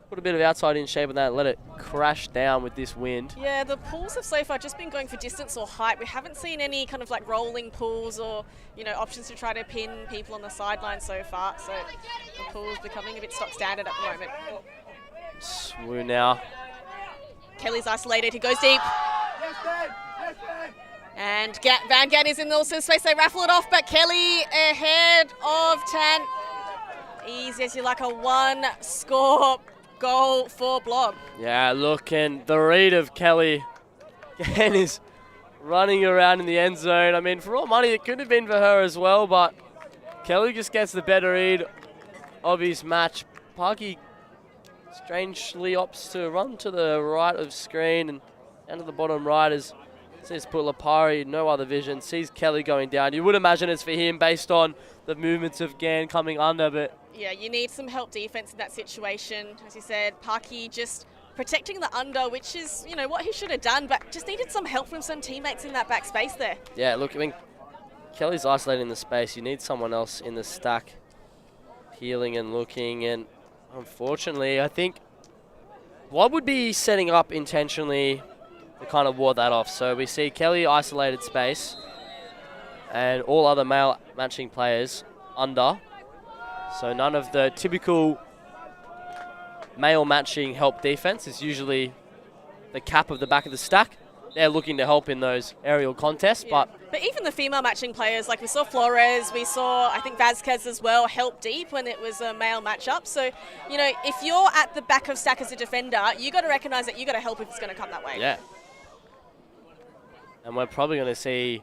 put a bit of outside in shape on that, let it crash down with this wind. Yeah, the pulls have so far just been going for distance or height. We haven't seen any kind of like rolling pulls or, you know, options to try to pin people on the sideline so far. So the pull's becoming a bit stock standard at the moment. SWU now. Kelly's isolated, he goes deep. And Van Gan is in also space, they raffle it off, but Kelly ahead of Tan. Easy as you like, a 1-score goal for Blob. Yeah, look, and the read of Kelly again is running around in the end zone. I mean, for all money, it could have been for her as well, but Kelly just gets the better read of his match. Parky strangely opts to run to the right of screen and down to the bottom right as says put Lapari, no other vision, sees Kelly going down. You would imagine it's for him based on the movements of Gan coming under, but yeah, you need some help defense in that situation. As you said, Parky just protecting the under, which is, you know, what he should have done, but just needed some help from some teammates in that back space there. Yeah, look, I mean, Kelly's isolating the space. You need someone else in the stack peeling and looking, and unfortunately, I think Blob would be setting up intentionally to kind of ward that off. So we see Kelly isolated space and all other male matching players under. So none of the typical male matching help defense is usually the cap of the back of the stack. They're looking to help in those aerial contests, Yeah. but But even the female matching players, like we saw Flores, we saw, I think, Vasquez as well, help deep when it was a male matchup. So, you know, if you're at the back of stack as a defender, you got to recognise that you got to help if it's going to come that way. yeah. And we're probably going to see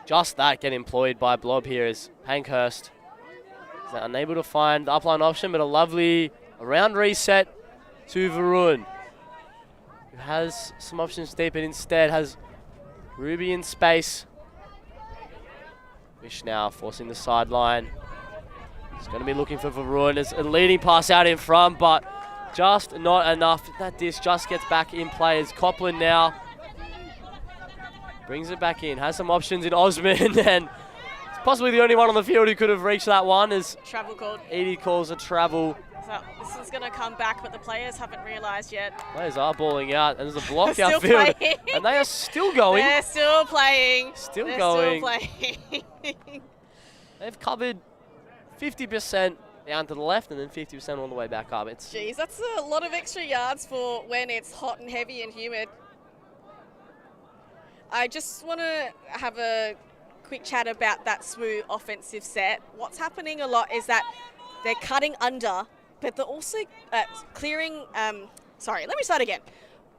just that get employed by Blob here as Pankhurst is unable to find the upline option, but a lovely around reset to Varun, who has some options deep, but instead has Ruby in space. Fish now forcing the sideline. He's going to be looking for Varun. There's a leading pass out in front, but just not enough. That disc just gets back in play as Copland now brings it back in. Has some options in Osman, and it's possibly the only one on the field who could have reached that one as Travel called. Edie calls a travel. So this is going to come back, but the players haven't realised yet. Players are balling out, and there's a block Still outfield, playing. and they are still going. They're still playing. Still They're going. Still playing. They've covered 50% down to the left and then 50% all the way back up. It's Jeez, that's a lot of extra yards for when it's hot and heavy and humid. I just want to have a quick chat about that SWU offensive set. What's happening a lot is that they're cutting under, but they're also clearing. Sorry, let me start again.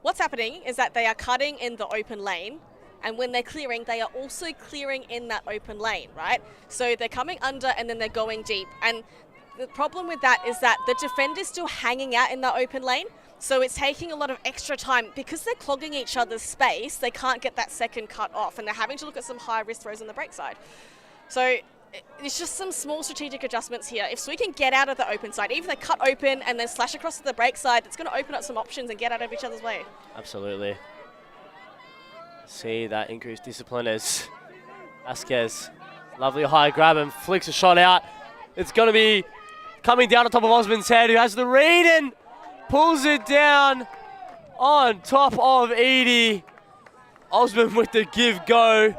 What's happening is that they are cutting in the open lane, and when they're clearing, they are also clearing in that open lane, right? So they're coming under and then they're going deep. And the problem with that is that the defender's still hanging out in the open lane. So it's taking a lot of extra time. Because they're clogging each other's space, they can't get that second cut off, and they're having to look at some high risk throws on the break side. So it's just some small strategic adjustments here. If we can get out of the open side, even if they cut open and then slash across to the break side, it's going to open up some options and get out of each other's way. absolutely. See that increased discipline as Vasquez, lovely high grab and flicks a shot out. It's going to be coming down on top of Osman's head, who has the read and pulls it down on top of Edie. Osman with the give-go.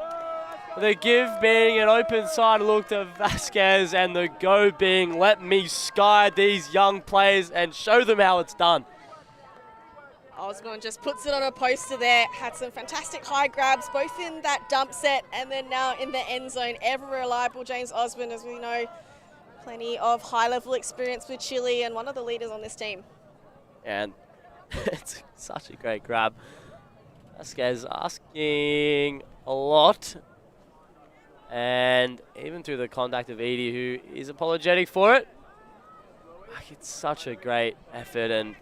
The give being an open side look to Vasquez, and the go being let me sky these young players and show them how it's done. Osman just puts it on a poster there, had some fantastic high grabs, both in that dump set and then now in the end zone. Ever reliable James Osman, as we know, plenty of high-level experience with Chile and one of the leaders on this team. And it's such a great grab. Vasquez asking a lot. And even through the contact of Edie, who is apologetic for it. It's such a great effort, and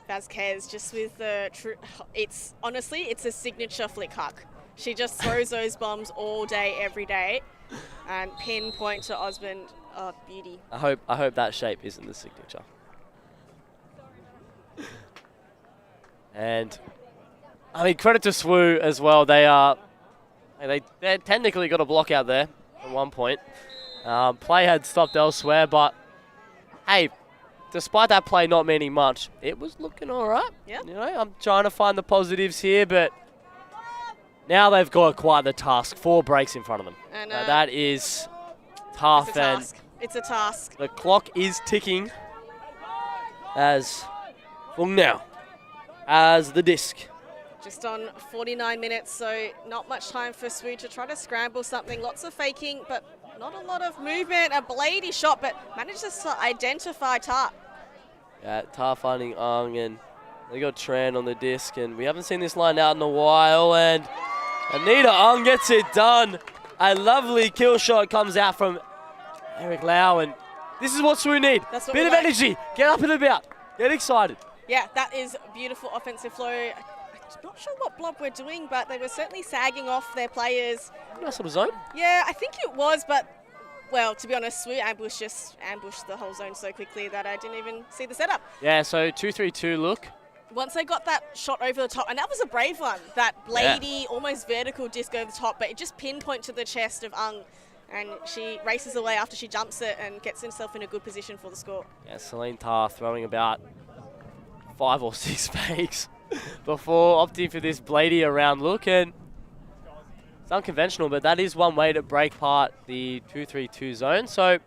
Vasquez just with the it's honestly, it's a signature flick huck. She just throws those bombs all day, every day, and pinpoint to Osman. Oh, beauty. I hope that shape isn't the signature. And I mean, credit to SWU as well. They technically got a block out there at one point. Play had stopped elsewhere, but hey, despite that play not meaning much, it was looking all right. Yeah. You know, I'm trying to find the positives here, but now they've got quite the task. 4 breaks in front of them. And Now that is tough, it's a and task. It's a task. the clock is ticking as Fung now as the disc. Just on 49 minutes, so not much time for SWU to try to scramble something. Lots of faking, but not a lot of movement. A bladey shot, but manages to identify Ta. Yeah, Ta finding Ung, and they got Tran on the disc, and we haven't seen this line out in a while, and Anita Ung gets it done. A lovely kill shot comes out from Eric Lau, and this is what SWU need. That's what Bit we of like. energy, get up and about, get excited. Yeah, that is beautiful offensive flow. I'm not sure what Blob were doing, but they were certainly sagging off their players. Nice little zone. Yeah, I think it was, but, well, to be honest, SWU ambushed the whole zone so quickly that I didn't even see the setup. Yeah, so 2-3-2 look. Once they got that shot over the top, and that was a brave one, that bladey, almost vertical disc over the top, but it just pinpoint to the chest of Ung, and she races away after she jumps it and gets herself in a good position for the score. Yeah, Celine Ta throwing about 5 or 6 fakes before opting for this bladey around look, and it's unconventional, but that is one way to break apart the 2-3-2 zone. So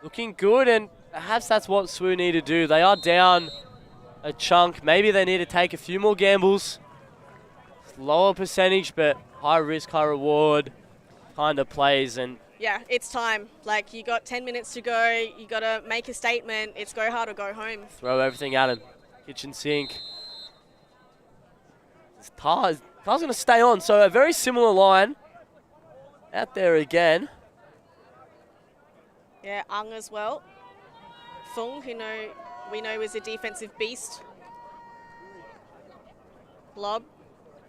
looking good, and perhaps that's what SWU need to do. They are down a chunk. Maybe they need to take a few more gambles. Lower percentage, but high risk, high reward kind of plays. And Yeah, it's time. Like, you got 10 minutes to go. You got to make a statement. It's go hard or go home. throw everything at him. Kitchen sink. Tar's going to stay on. So a very similar line out there again. Yeah, Ung as well. Fung, who we know is a defensive beast. Blob,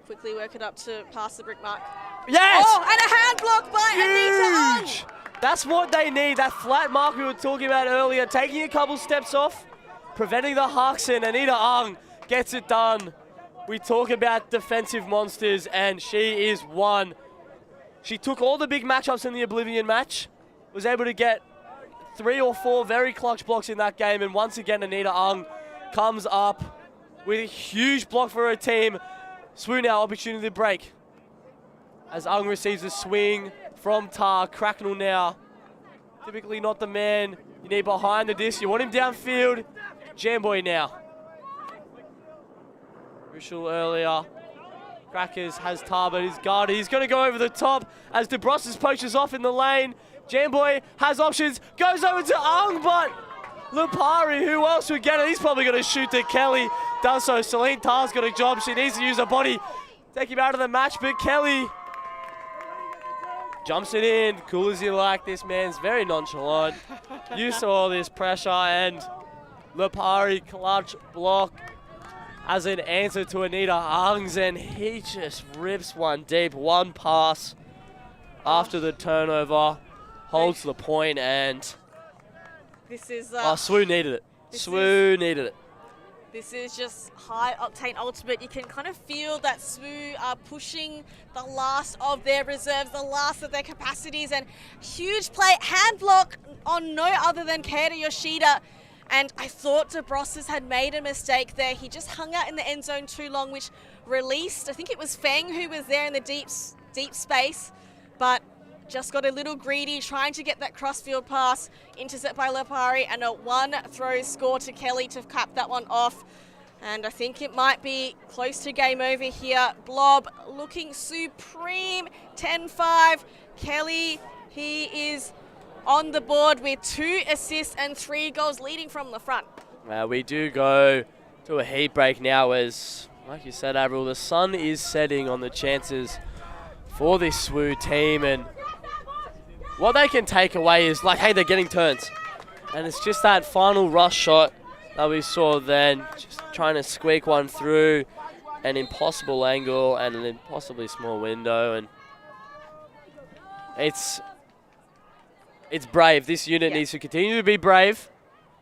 quickly work it up to pass the brick mark. Yes! Oh, and a hand block by Anita Huge! Ung. That's what they need. That flat mark we were talking about earlier. Taking a couple steps off, preventing the hucks, and Anita Ung gets it done. We talk about defensive monsters, and she is one. She took all the big matchups in the Oblivion match, was able to get 3 or 4 very clutch blocks in that game, and once again Anita Ung comes up with a huge block for her team. SWU now opportunity to break as Ung receives a swing from Ta. Cracknell now, typically not the man you need behind the disc. You want him downfield. Jamboy now. Crucial earlier. Crackers has Ta, but he's guarded. He's going to go over the top as DeBrosses poaches off in the lane. Jamboy has options, goes over to Ung, but Lupari, who else would get it? He's probably going to shoot to Kelly. Does so. Celine Tar's got a job. She needs to use her body. Take him out of the match, but Kelly jumps it in. Cool as you like. This man's very nonchalant. Used to all this pressure, and Lupari clutch block as an answer to Anita Ung's, and he just rips one deep. One pass after the turnover. Holds the point, and This is SWU needed it. SWU needed it. This is just high octane ultimate. You can kind of feel that SWU are pushing the last of their reserves, the last of their capacities, and huge play, hand block on no other than Keita Yoshida. And I thought DeBrosses had made a mistake there. He just hung out in the end zone too long, which released, I think it was Feng who was there in the deep space, but just got a little greedy, trying to get that crossfield pass, intercept by Lupari, and a one-throw score to Kelly to cap that one off. And I think it might be close to game over here. Blob looking supreme, 10-5. Kelly, he is on the board with 2 assists and 3 goals, leading from the front. We do go to a heat break now as, like you said, Avril, the sun is setting on the chances for this SWU team, and what they can take away is, like, hey, they're getting turns. And it's just that final rush shot that we saw then, just trying to squeak one through an impossible angle and an impossibly small window. And it's brave. This unit needs to continue to be brave,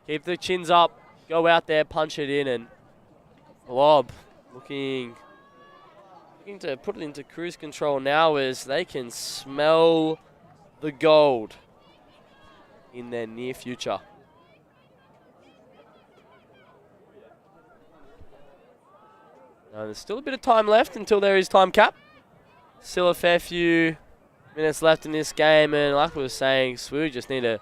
keep the chins up, go out there, punch it in, and Blob looking to put it into cruise control now as they can smell the gold in their near future. There's still a bit of time left until there is time cap. Still a fair few minutes left in this game, and like we were saying, SWU just need to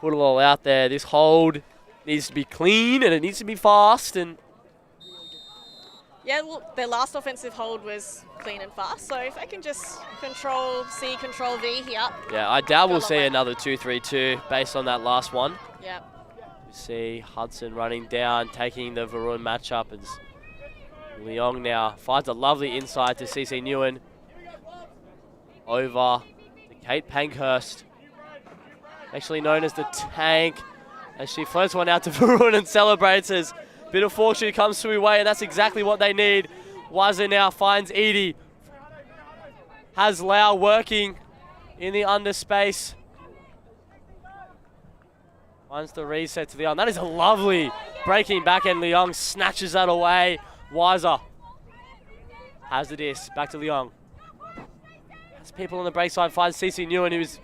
put it all out there. This hold needs to be clean and it needs to be fast. And yeah, well, their last offensive hold was clean and fast, so if they can just control C, control V here. Yeah, I doubt we'll see another 2-3-2 based on that last one. Yeah. You see Hudson running down, taking the Varun matchup as Leong now finds a lovely inside to CC Nguyen. Over to Kate Pankhurst, actually known as the Tank, as she floats one out to Varun and celebrates as bit of fortune comes to her way, and that's exactly what they need. Wisser now finds Edie. Has Lau working in the underspace. Finds the reset to Leong. That is a lovely breaking backhand. Leong snatches that away. Wisser has the disc. Back to Leong. Has people on the break side. Finds CC Nguyen, who's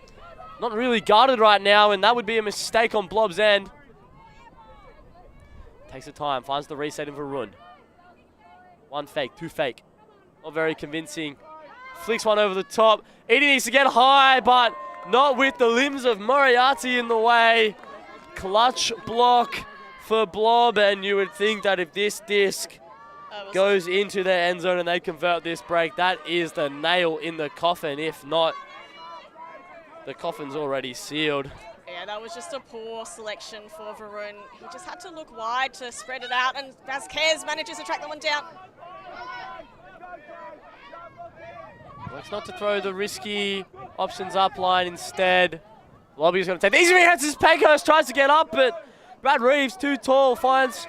not really guarded right now, and that would be a mistake on Blob's end. Takes the time. Finds the reset in Varun. One fake, two fake. Not very convincing. Flicks one over the top. Edie needs to get high, but not with the limbs of Moriarty in the way. Clutch block for Blob, and you would think that if this disc goes into their end zone and they convert this break, that is the nail in the coffin. If not, the coffin's already sealed. Yeah, that was just a poor selection for Varun. He just had to look wide to spread it out, and Vasquez manages to track that one down. Looks not to throw the risky options up line instead. Lobby's going to take the easy chances. Pankhurst tries to get up, but Brad Reeves, too tall, finds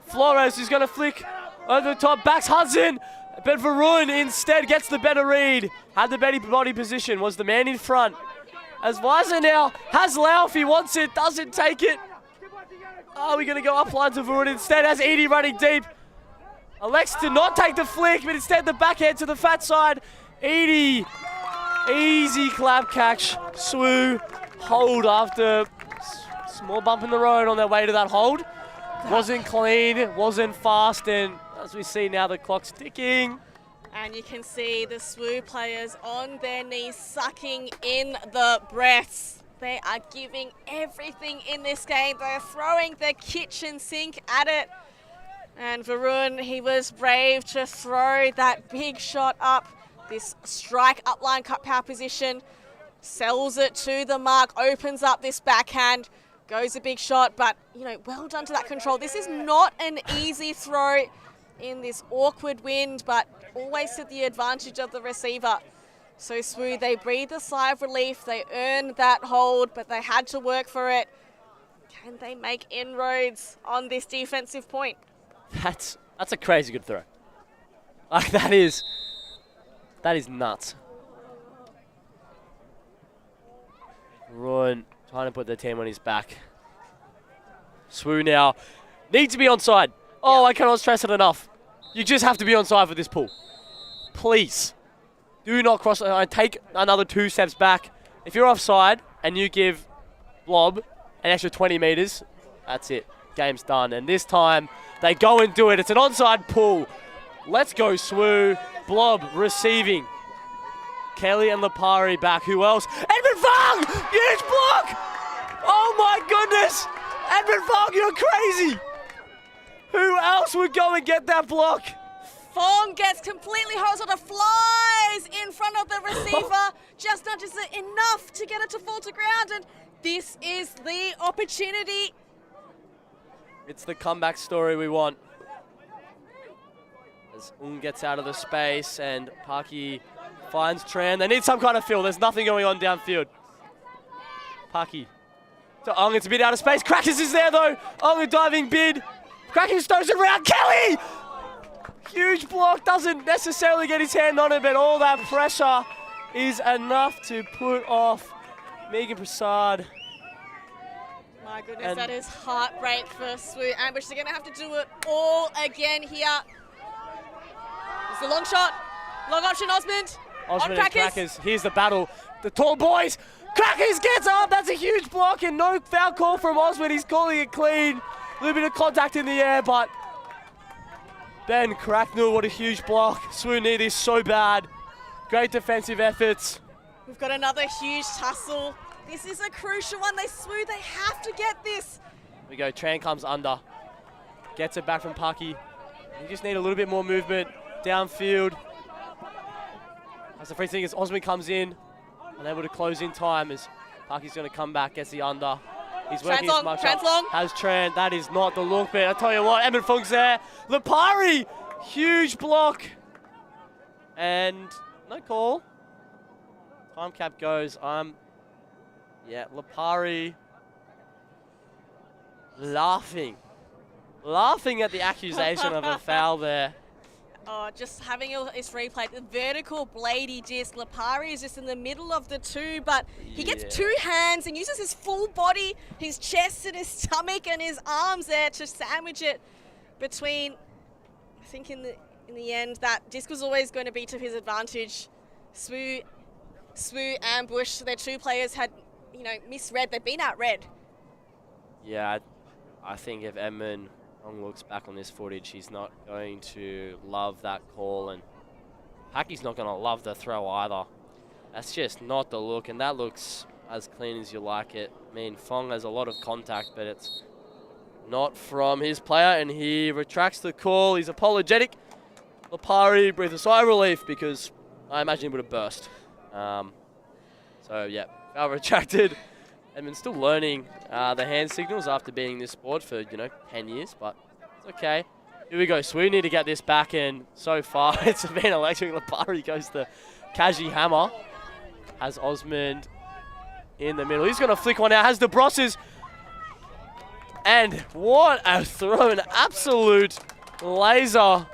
Flores, who's going to flick over the top, backs Hudson, but Varun instead gets the better read. Had the better body position, was the man in front. As Wisser now has Lau if he wants it, doesn't take it. Are we going to go up line to Varun instead? Has Edie running deep. Elects to not take the flick, but instead the backhand to the fat side. Edie, easy clap catch. SWU hold after small bump in the road on their way to that hold. Wasn't clean, wasn't fast, and as we see now, the clock's ticking. And you can see the SWU players on their knees sucking in the breaths. They are giving everything in this game. They're throwing the kitchen sink at it. And Varun, he was brave to throw that big shot up. This strike upline cut power position. Sells it to the mark, opens up this backhand. Goes a big shot, but, you know, well done to that control. This is not an easy throw in this awkward wind, but always to the advantage of the receiver. So SWU, they breathe a sigh of relief. They earned that hold, but they had to work for it. Can they make inroads on this defensive point? That's a crazy good throw. Like, that is nuts. Jeroen trying to put the team on his back. SWU now need to be onside. Oh, I cannot stress it enough. You just have to be onside for this pool. Please. Do not cross the line. Take another 2 steps back. If you're offside and you give Blob an extra 20 meters, that's it. Game's done. And this time, they go and do it. It's an onside pull. Let's go, SWU. Blob receiving. Kelly and Lipari back. Who else? Edmund Fong! Huge block! Oh my goodness! Edmund Fong, you're crazy! Who else would go and get that block? Fong gets completely horizontal, flies in front of the receiver, just nudges it enough to get it to fall to ground, and this is the opportunity. It's the comeback story we want. As gets out of the space and Paki finds Tran. They need some kind of fill. There's nothing going on downfield. Paki to Ong. It's a bit out of space. Crackers is there though. Ong a diving bid. Crackers throws it around. Kelly! Huge block. Doesn't necessarily get his hand on it, but all that pressure is enough to put off Megan Prasad. My goodness, that is heartbreak for SWU Ambush. They're going to have to do it all again here. It's the long shot. Long option, Osmond. Osmond on and Crackers. Here's the battle. The tall boys. Crackers gets up. That's a huge block and no foul call from Osmond. He's calling it clean. A little bit of contact in the air, but Ben Cracknell, what a huge block. SWU need this so bad. Great defensive efforts. We've got another huge tussle. This is a crucial one. SWU, they have to get this. Here we go, Tran comes under. Gets it back from Pucky. You just need a little bit more movement downfield. As the free thing is, Osman comes in, unable to close in time as Pucky's going to come back, gets the under. He's working his much up. long. Has Tran, that is not the look, but I tell you what, Edmund Funk's there. Lipari, huge block. And no call. Time cap goes. Yeah, Lipari laughing at the accusation of a foul there. Oh, just having his replay, the vertical bladey disc. Lipari is just in the middle of the two, but he gets two hands and uses his full body, his chest and his stomach and his arms there to sandwich it between. I think in the end, that disc was always going to be to his advantage. SWU ambush. Their two players had, misread. They've been outread. Yeah, I think if Edmund looks back on this footage, he's not going to love that call, and Packy's not going to love the throw either. That's just not the look, and that looks as clean as you like it. I mean, Fong has a lot of contact, but it's not from his player, and he retracts the call. He's apologetic. Lipari breathes a sigh of relief because I imagine he would have burst. So, yeah, foul retracted. Edmund's still learning the hand signals after being in this sport for, 10 years, but it's okay. Here we go. SWU need to get this back in. So far, it's been electric. Lipari goes to Kaji Hammer. Has Osmond in the middle. He's going to flick one out. Has the Brosses. And what a throw. An absolute laser.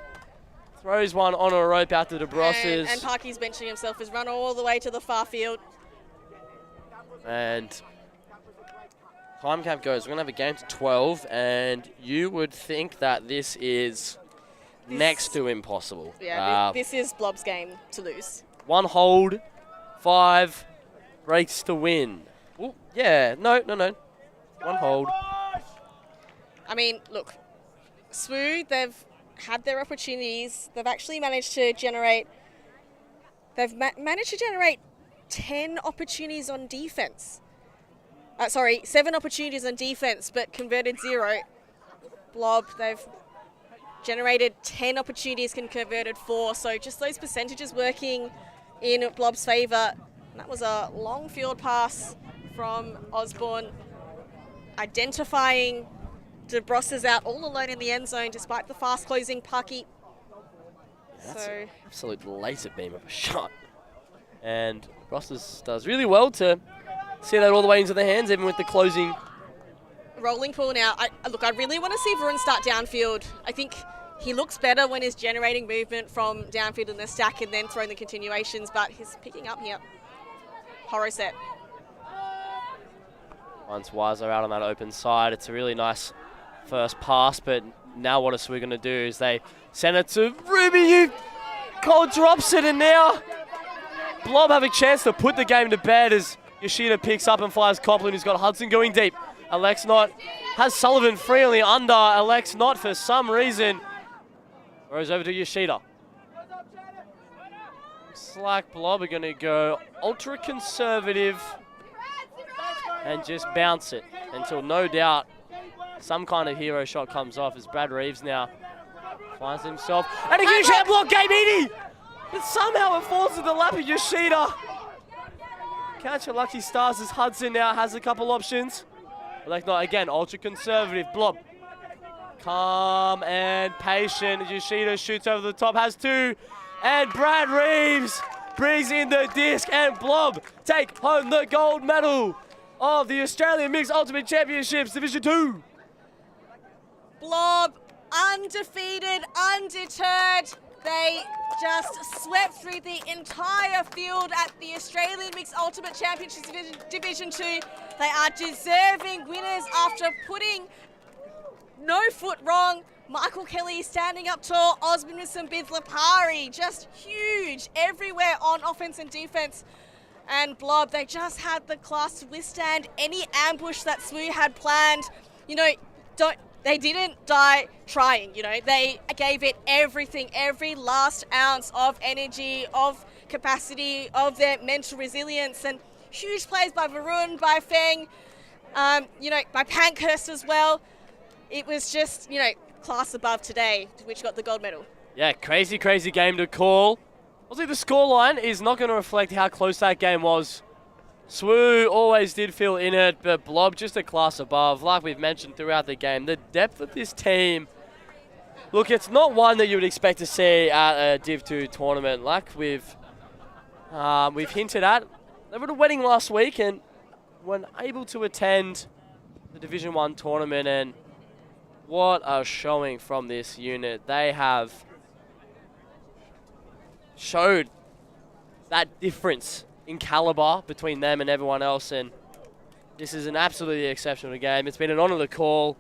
Throws one on a rope out to the Brosses. And Parky's benching himself. Has run all the way to the far field. And time cap goes. We're going to have a game to 12, and you would think that this is next to impossible. Yeah, this is Blob's game to lose. 1 hold, 5 breaks to win. Ooh, yeah, no. 1 hold. I mean, look, SWU, they've had their opportunities. They've actually managed to generate. They've managed to generate 10 opportunities on defense. 7 opportunities on defense, but converted 0. Blob, they've generated 10 opportunities and converted 4. So just those percentages working in Blob's favour. That was a long field pass from Osborne, identifying DeBrosses out all alone in the end zone despite the fast closing Pucky. That's an absolute laser beam of a shot. And Brosses does really well to see that all the way into the hands, even with the closing. Rolling pool now. I really want to see Varun start downfield. I think he looks better when he's generating movement from downfield in the stack and then throwing the continuations, but he's picking up here. Horror set. Once Wisser out on that open side, it's a really nice first pass, but now what are SWU going to do is they send it to Ruby. Cole drops it, and now Blob have a chance to put the game to bed as Yoshida picks up and fires Copland, who's got Hudson going deep. Alex Knott has Sullivan free on the under. Alex Knott, for some reason, throws over to Yoshida. Looks like Blob are going to go ultra conservative and just bounce it until no doubt some kind of hero shot comes off as Brad Reeves now finds himself. And a huge hand block, Gabe Eady! But somehow it falls to the lap of Yoshida. Catch your lucky stars as Hudson now has a couple options. Like not again, ultra conservative. Blob. Calm and patient. Yoshida shoots over the top, has 2. And Brad Reeves brings in the disc, and Blob take home the gold medal of the Australian Mixed Ultimate Championships Division 2. Blob, undefeated, undeterred. They just swept through the entire field at the Australian Mixed Ultimate Championships Division 2. They are deserving winners after putting no foot wrong. Mickael Kelly standing up tall. Osmond with some bids. Lipari just huge everywhere on offense and defense. And Blob, they just had the class to withstand any ambush that SWU had planned. they didn't die trying, you know. They gave it everything, every last ounce of energy, of capacity, of their mental resilience, and huge plays by Varun, by Feng, you know, by Pankhurst as well. It was just, you know, class above today, which got the gold medal. Yeah, crazy game to call. Obviously, the scoreline is not going to reflect how close that game was. SWU always did feel in it, but Blob just a class above, like we've mentioned throughout the game. The depth of this team, look, it's not one that you would expect to see at a Div 2 tournament. Like we've hinted at, they were at a wedding last week and were able to attend the Division 1 tournament, and what a showing from this unit. They have showed that difference in caliber between them and everyone else, and this is an absolutely exceptional game. It's been an honour to call.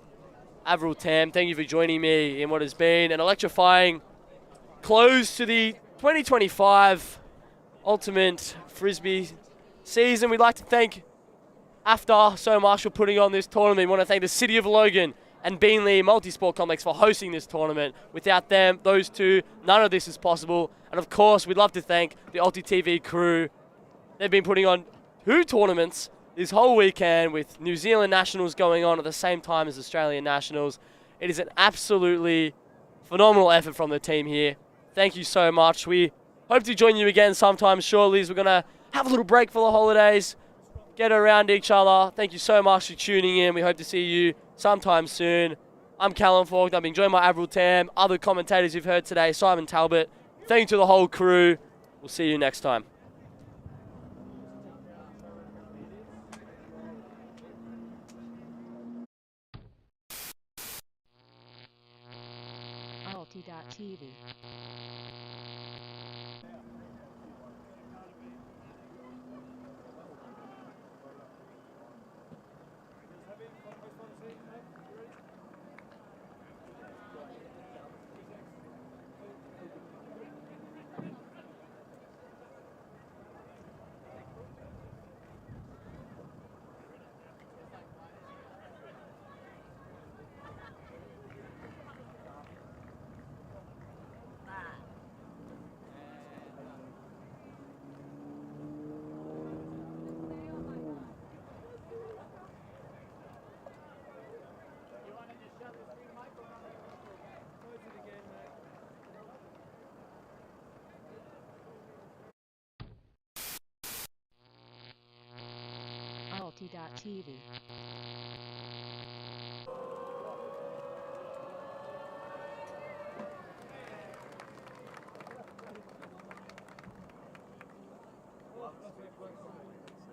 Avril Tam, thank you for joining me in what has been an electrifying close to the 2025 Ultimate Frisbee season. We'd like to thank AFTA so much for putting on this tournament. We want to thank the City of Logan and Beenleigh Multisport Complex for hosting this tournament. Without them, those two, none of this is possible. And of course, we'd love to thank the Ulti TV crew. They've been putting on 2 tournaments this whole weekend with New Zealand Nationals going on at the same time as Australian Nationals. It is an absolutely phenomenal effort from the team here. Thank you so much. We hope to join you again sometime shortly, as we're going to have a little break for the holidays, get around each other. Thank you so much for tuning in. We hope to see you sometime soon. I'm Callum Falk. I've been joined by Avril Tam, other commentators you've heard today, Simon Talbot. Thank you to the whole crew. We'll see you next time. Alti.tv. Alti.tv.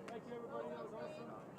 Thank you, everybody. That was awesome.